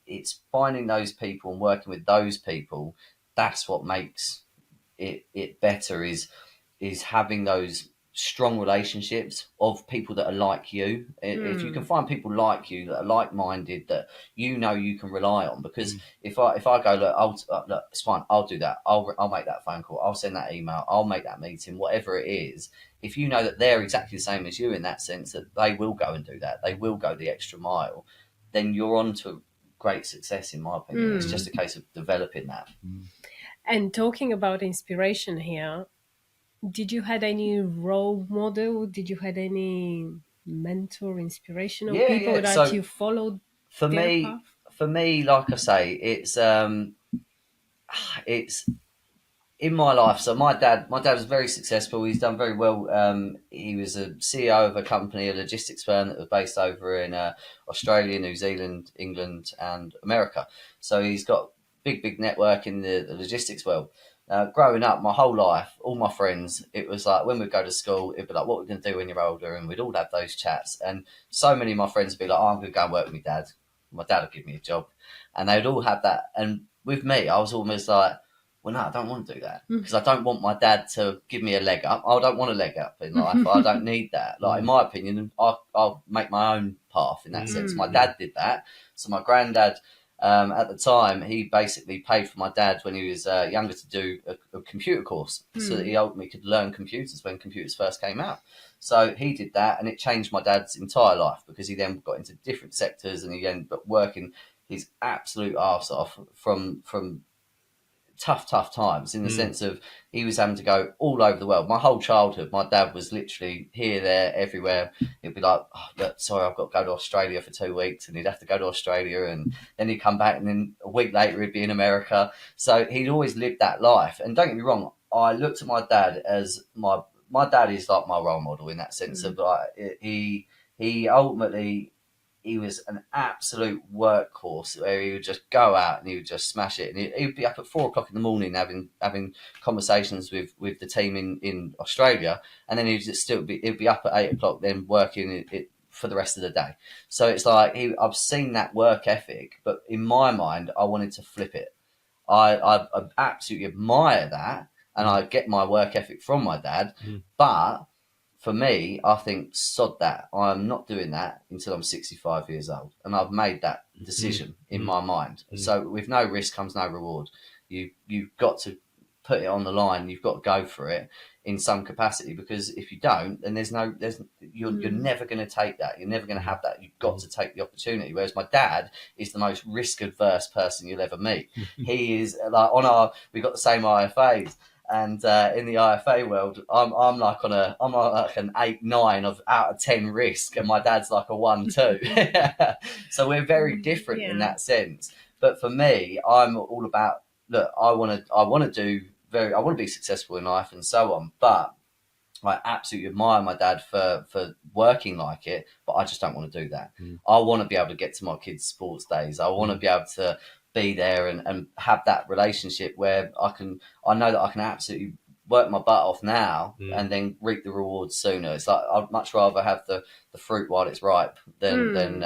S1: it's finding those people and working with those people. That's what makes it better, is having those strong relationships of people that are like you. If you can find people like you that are like-minded, that you can rely on, because if I go, look, it's fine, I'll do that, I'll make that phone call, I'll send that email, I'll make that meeting, whatever it is, if you know that they're exactly the same as you in that sense, that they will go and do that, they will go the extra mile, then you're on to great success, in my opinion. It's just a case of developing that.
S2: And talking about inspiration here, did you had any role model? Did you had any mentor, inspirational people that you followed?
S1: For me, like I say, it's in my life. So my dad was very successful. He's done very well. He was a CEO of a company, a logistics firm that was based over in Australia, New Zealand, England, and America. So he's got big network in the logistics world. Growing up, my whole life, all my friends, it was like when we'd go to school, it'd be like, what are we going to do when you're older? And we'd all have those chats. And so many of my friends would be like, oh, I'm going to go and work with my dad. My dad would give me a job. And they'd all have that. And with me, I was almost like, well, no, I don't want to do that, because I don't want my dad to give me a leg up. I don't want a leg up in life. I don't need that. Like, in my opinion, I'll make my own path in that sense. My dad did that. So my granddad, at the time, he basically paid for my dad when he was younger to do a computer course, so that he ultimately could learn computers when computers first came out. So he did that, and it changed my dad's entire life, because he then got into different sectors, and he ended up working his absolute arse off from tough times in the sense of he was having to go all over the world. My whole childhood, my dad was literally here, there, everywhere. He'd be like, oh, look, sorry, I've got to go to Australia for 2 weeks, and he'd have to go to Australia, and then he'd come back, and then a week later he'd be in America. So he'd always lived that life. And don't get me wrong, I looked at my dad as my dad is like my role model in that sense of like he ultimately, he was an absolute workhorse where he would just go out and he would just smash it. And he'd be up at 4 o'clock in the morning having conversations with the team in Australia, and then he'd be up at 8 o'clock then working it for the rest of the day. So it's like I've seen that work ethic, but in my mind, I wanted to flip it. I absolutely admire that, and I get my work ethic from my dad, but for me, I think, sod that. I'm not doing that until I'm 65 years old. And I've made that decision in my mind. So with no risk comes no reward. You've got to put it on the line. You've got to go for it in some capacity, because if you don't, then you're never going to take that. You're never going to have that. You've got to take the opportunity. Whereas my dad is the most risk adverse person you'll ever meet. He is like we've got the same IFAs. And in the IFA world, I'm like an 8-9 out of 10 risk, and my dad's like a 1-2. So we're very different in that sense. But for me, I'm all about, look, I want to be successful in life and so on. But I absolutely admire my dad for working like it, but I just don't want to do that. I want to be able to get to my kids' sports days. I want to be able to be there and have that relationship where I know that I can absolutely work my butt off now and then reap the rewards sooner. It's like I'd much rather have the fruit while it's ripe than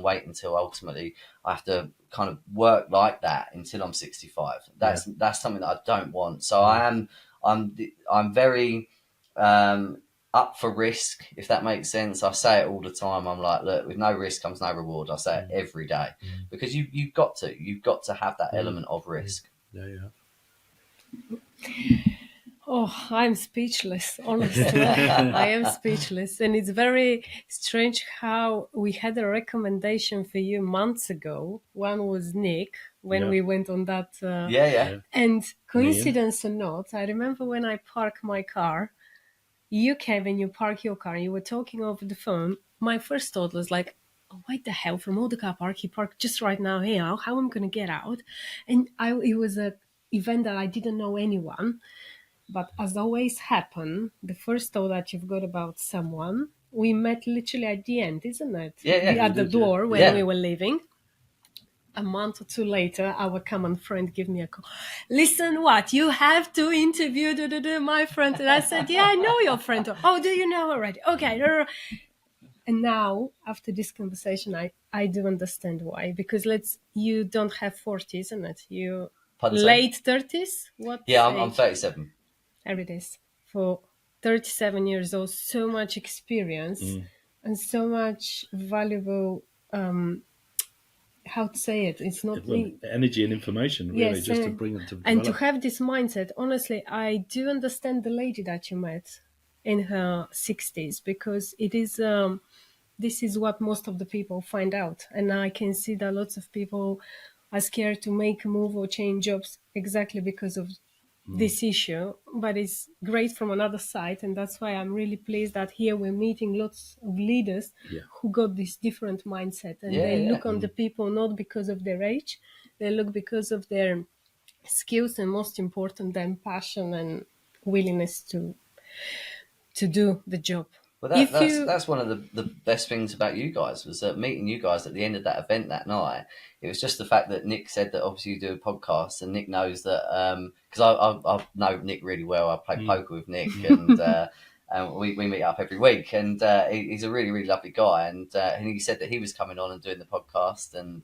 S1: wait until ultimately I have to kind of work like that until I'm 65. That's something that I don't want. So I'm very up for risk, if that makes sense. I say it all the time. I'm like, look, with no risk comes no reward. I say it every day because you've got to have that element of risk.
S2: Oh, I'm speechless, honestly. I am speechless. And it's very strange how we had a recommendation for you months ago. One was Nick, when we went on that. And coincidence or not, I remember when I parked my car, you came and you parked your car, you were talking over the phone. My first thought was like, oh, what the hell, from all the car park, he parked just right now here, how am I going to get out? And it was an event that I didn't know anyone. But as always happen, the first thought that you've got about someone, we met literally at the end, isn't it? At the door when we were leaving. A month or two later, our common friend gave me a call. Listen, what? You have to interview my friend. And I said, yeah, I know your friend. Oh, do you know already? Okay. And now, after this conversation, I do understand why. Because you don't have 40, isn't it? You late 30s? What?
S1: Yeah, I'm 37.
S2: There it is. For 37 years old, so much experience and so much valuable how to say it? It's not
S3: energy and information, really, just to bring them to develop.
S2: And to have this mindset. Honestly, I do understand the lady that you met in her 60s, because it is this is what most of the people find out, and I can see that lots of people are scared to make a move or change jobs exactly because of this issue. But it's great from another side, and that's why I'm really pleased that here we're meeting lots of leaders who got this different mindset, and they look on the people not because of their age, they look because of their skills, and most important, their passion and willingness to do the job.
S1: Well, that's one of the best things about you guys, was that meeting you guys at the end of that event that night. It was just the fact that Nick said that obviously you do a podcast, and Nick knows that, because I know Nick really well. I play poker with Nick, and we meet up every week, and he's a really, really lovely guy. And he said that he was coming on and doing the podcast, and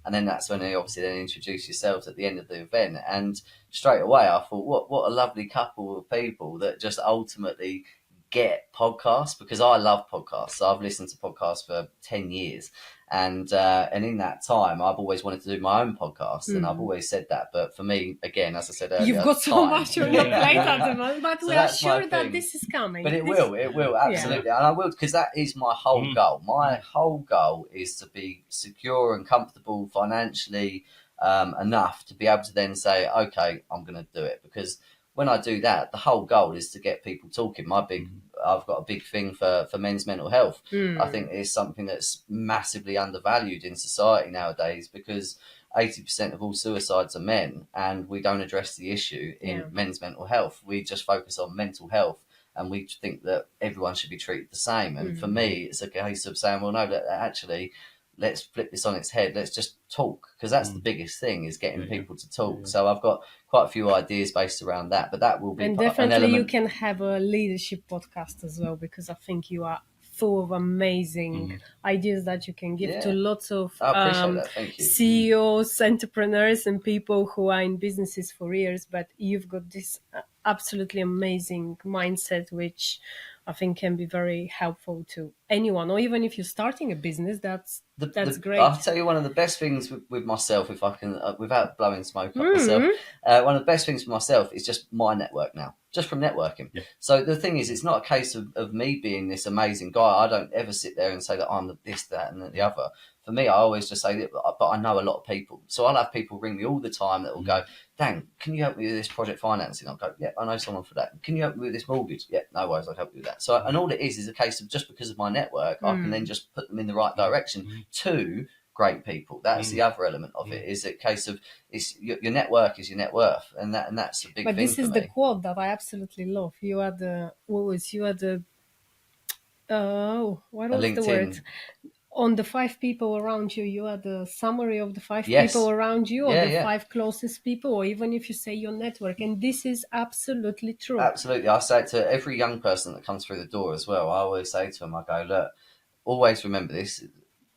S1: then that's when he obviously then introduced yourselves at the end of the event. And straight away I thought, what a lovely couple of people that just ultimately get podcasts, because I love podcasts. So I've listened to podcasts for 10 years, and in that time I've always wanted to do my own podcast, and I've always said that. But for me, again, as I said earlier,
S2: you've got so much on your plate at the moment, but we are sure that this is coming.
S1: But it will absolutely, and I will, because that is my whole goal. My whole goal is to be secure and comfortable financially, enough to be able to then say, okay, I'm going to do it. Because when I do that, the whole goal is to get people talking. I've got a big thing for men's mental health. I think it's something that's massively undervalued in society nowadays, because 80% of all suicides are men, and we don't address the issue in men's mental health. We just focus on mental health, and we think that everyone should be treated the same. And for me, it's a case of saying, well, no, actually, let's flip this on its head. Let's just talk, because that's the biggest thing, is getting people to talk. So I've got quite a few ideas based around that, but that will be
S2: and definitely you can have a leadership podcast as well, because I think you are full of amazing ideas that you can give to lots of CEOs, entrepreneurs, and people who are in businesses for years. But you've got this absolutely amazing mindset, which I think can be very helpful to anyone, or even if you're starting a business, that's great.
S1: I'll tell you one of the best things with myself, if I can, without blowing smoke up myself, one of the best things for myself is just my network now, just from networking. Yeah. So the thing is, it's not a case of me being this amazing guy. I don't ever sit there and say that I'm this, that, and the other. For me, I always just say that, but I know a lot of people. So I'll have people ring me all the time that will go, Dan, can you help me with this project financing? I'll go, yeah, I know someone for that. Can you help me with this mortgage? Yeah, no worries, I'll help you with that. So, and all it is a case of, just because of my network, I can then just put them in the right direction to great people. That's the other element of it, is a case of, it's your network is your net worth, and that's a big thing.
S2: But this is
S1: for me.
S2: the quote that I absolutely love. You are the, what was the word? On the 5 people around you, you are the summary of the 5 people around you, or the 5 closest people, or even if you say your network. And this is absolutely true.
S1: Absolutely. I say it to every young person that comes through the door as well. I always say to them, I go, look, always remember this,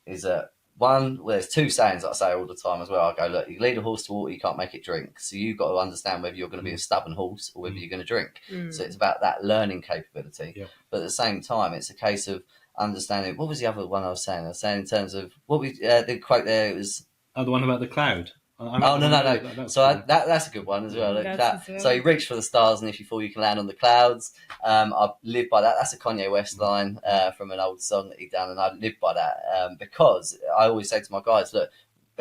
S1: is that there's 2 sayings that I say all the time as well. I go, look, you lead a horse to water, you can't make it drink. So you've got to understand whether you're going to be a stubborn horse or whether you're going to drink. So it's about that learning capability. Yeah. But at the same time, it's a case of understanding. What was the other one I was saying? I was saying in terms of what we the quote there, it was
S3: the one about the cloud.
S1: No. So that's a good one as well. So you reach for the stars, and if you fall, you can land on the clouds. I live by that. That's a Kanye West line from an old song that he done, and I live by that because I always say to my guys, look,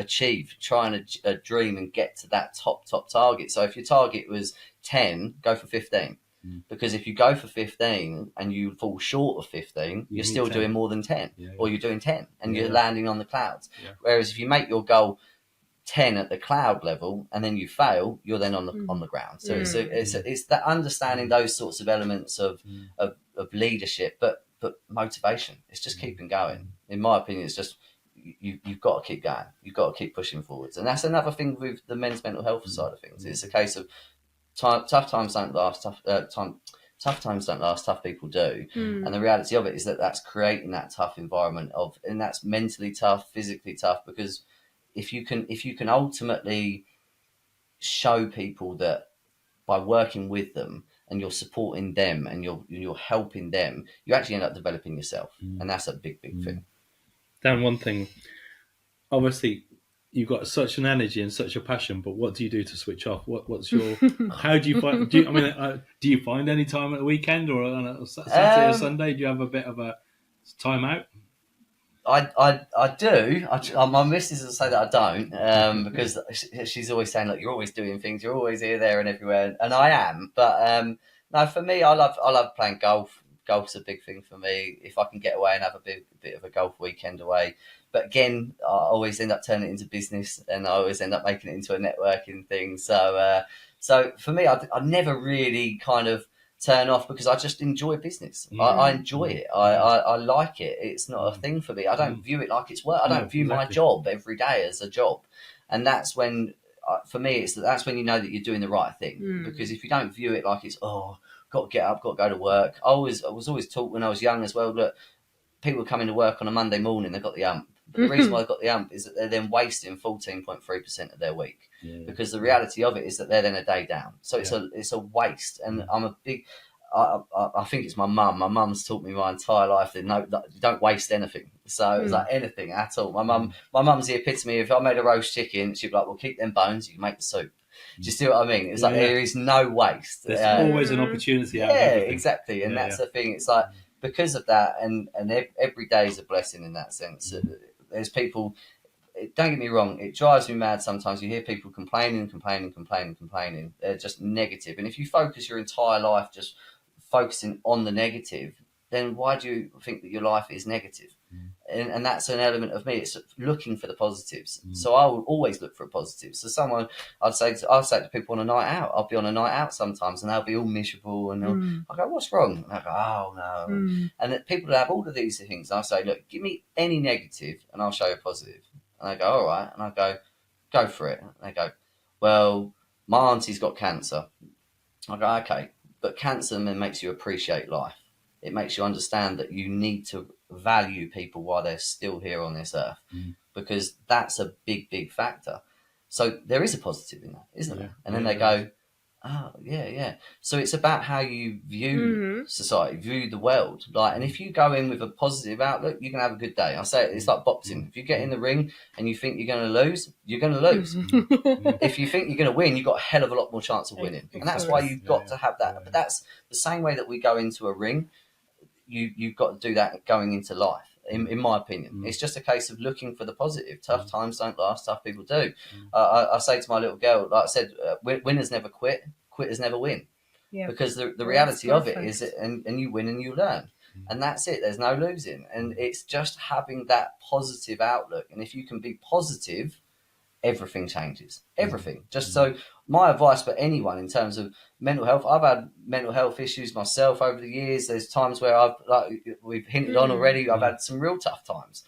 S1: try and dream and get to that top target. So if your target was 10, go for 15. Because if you go for 15 and you fall short of 15, you're still 10. Doing more than 10, or you're doing 10 and you're landing on the clouds. Yeah. Whereas if you make your goal 10 at the cloud level and then you fail, you're then on the ground. So it's that understanding those sorts of elements of leadership, but motivation. It's just keeping going. In my opinion, it's just you've got to keep going. You've got to keep pushing forwards, and that's another thing with the men's mental health side of things. It's a case of tough times don't last. Tough times don't last. Tough people do. And the reality of it is that that's creating that tough environment and that's mentally tough, physically tough. Because if you can ultimately show people that by working with them and you're supporting them and you're helping them, you actually end up developing yourself, and that's a big thing.
S3: Dan, one thing, obviously, you've got such an energy and such a passion, but what do you do to switch off? What's your? How do you find? Do you find any time at the weekend or on a Saturday or Sunday? Do you have a bit of a time out?
S1: I do. My missus will say that I don't, because she's always saying, "Look, you're always doing things. You're always here, there, and everywhere," and I am. But no, for me, I love playing golf. Golf's a big thing for me. If I can get away and have a bit of a golf weekend away. But again, I always end up turning it into business, and I always end up making it into a networking thing. So for me, I never really kind of turn off, because I just enjoy business. I enjoy it. I like it. It's not a thing for me. I don't view it like it's work. I don't view my job every day as a job. And that's when, for me, that's when you know that you're doing the right thing. Because if you don't view it like it's, got to get up, got to go to work. I was always taught when I was young as well, look, people come into work on a Monday morning, they've got the ump. But the reason why they've got the ump is that they're then wasting 14.3% of their week. Yeah. Because the reality of it is that they're then a day down. So it's a waste. And I'm a big... I think it's my mum. My mum's taught me my entire life that you don't waste anything. So it's like anything at all. My mum's the epitome. If I made a roast chicken, she'd be like, well, keep them bones, you can make the soup. Do you see what I mean? It's like there is no waste.
S3: There's always an opportunity out of everything.
S1: Exactly. And that's the thing. It's like, because of that, and every day is a blessing in that sense. There's people, don't get me wrong, it drives me mad sometimes. You hear people complaining. They're just negative. And if you focus your entire life just focusing on the negative, then why do you think that your life is negative? And that's an element of me. It's looking for the positives. So I will always look for a positive. So I'll say to people on a night out, I'll be on a night out sometimes and they'll be all miserable and I'll go, what's wrong? And I go, oh no. And that people have all of these things. And I'll say, look, give me any negative and I'll show you a positive. And they go, all right. And I go for it. And they go, well, my auntie's got cancer. I go, okay. But cancer then makes you appreciate life. It makes you understand that you need to value people while they're still here on this earth, because that's a big, big factor. So there is a positive in that, isn't there? And then they go, oh, yeah. So it's about how you view society, view the world. Like, and if you go in with a positive outlook, you can have a good day. I say it's like boxing. If you get in the ring and you think you're going to lose, you're going to lose. If you think you're going to win, you've got a hell of a lot more chance of winning. And that's why you've got to have that. But that's the same way that we go into a ring. You've got to do that going into life, in my opinion. It's just a case of looking for the positive. Tough times don't last, tough people do. I say to my little girl, like I said, winners never quit, quitters never win. Yeah. Because the reality of it is that, and you win and you learn. And that's it. There's no losing. And it's just having that positive outlook. And if you can be positive, everything changes. Everything. Just so my advice for anyone in terms of mental health, I've had mental health issues myself over the years. There's times where I've, like we've hinted on already, I've had some real tough times.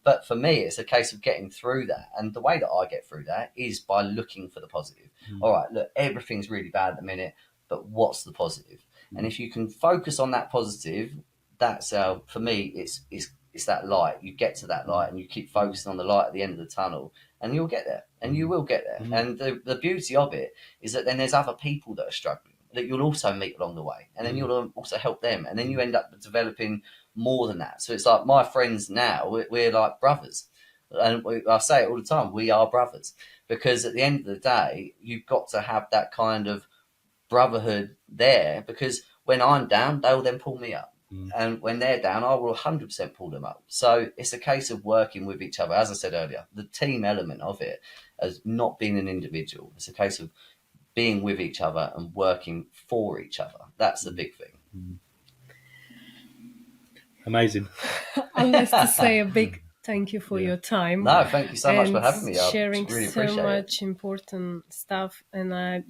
S1: But for me, it's a case of getting through that. And the way that I get through that is by looking for the positive. All right, look, everything's really bad at the minute, but what's the positive? And if you can focus on that positive, that's for me, it's that light. You get to that light and you keep focusing on the light at the end of the tunnel, and you'll get there, and you will get there. And the beauty of it is that then there's other people that are struggling that you'll also meet along the way, and then you'll also help them, and then you end up developing more than that. So it's like my friends now, we're like brothers, and I say it all the time, we are brothers, because at the end of the day, you've got to have that kind of brotherhood there, because when I'm down, they'll then pull me up. And when they're down, I will 100% pull them up. So it's a case of working with each other. As I said earlier, the team element of it as not being an individual. It's a case of being with each other and working for each other. That's the big thing.
S3: Amazing.
S2: I'd like to say a big thank you for your time.
S1: No, thank you so much for having me. I
S2: sharing
S1: really
S2: so
S1: appreciate
S2: much important stuff. And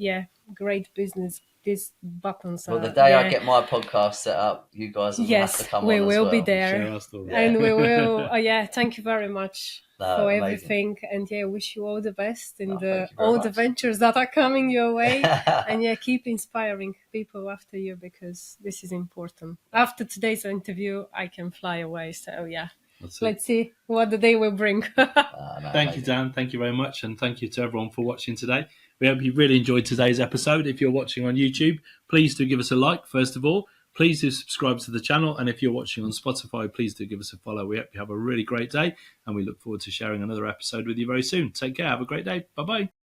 S2: great business. These buttons
S1: the day I get my podcast set up, you guys will have to come on
S2: we will
S1: as well.
S2: be there. And we will. Thank you very much for everything. And wish you all the best in all the ventures that are coming your way. And keep inspiring people after you, because this is important. After today's interview, I can fly away. So let's see what the day will bring.
S3: Thank you, Dan. Thank you very much. And thank you to everyone for watching today. We hope you really enjoyed today's episode. If you're watching on YouTube, please do give us a like, first of all. Please do subscribe to the channel. And if you're watching on Spotify, please do give us a follow. We hope you have a really great day. And we look forward to sharing another episode with you very soon. Take care. Have a great day. Bye-bye.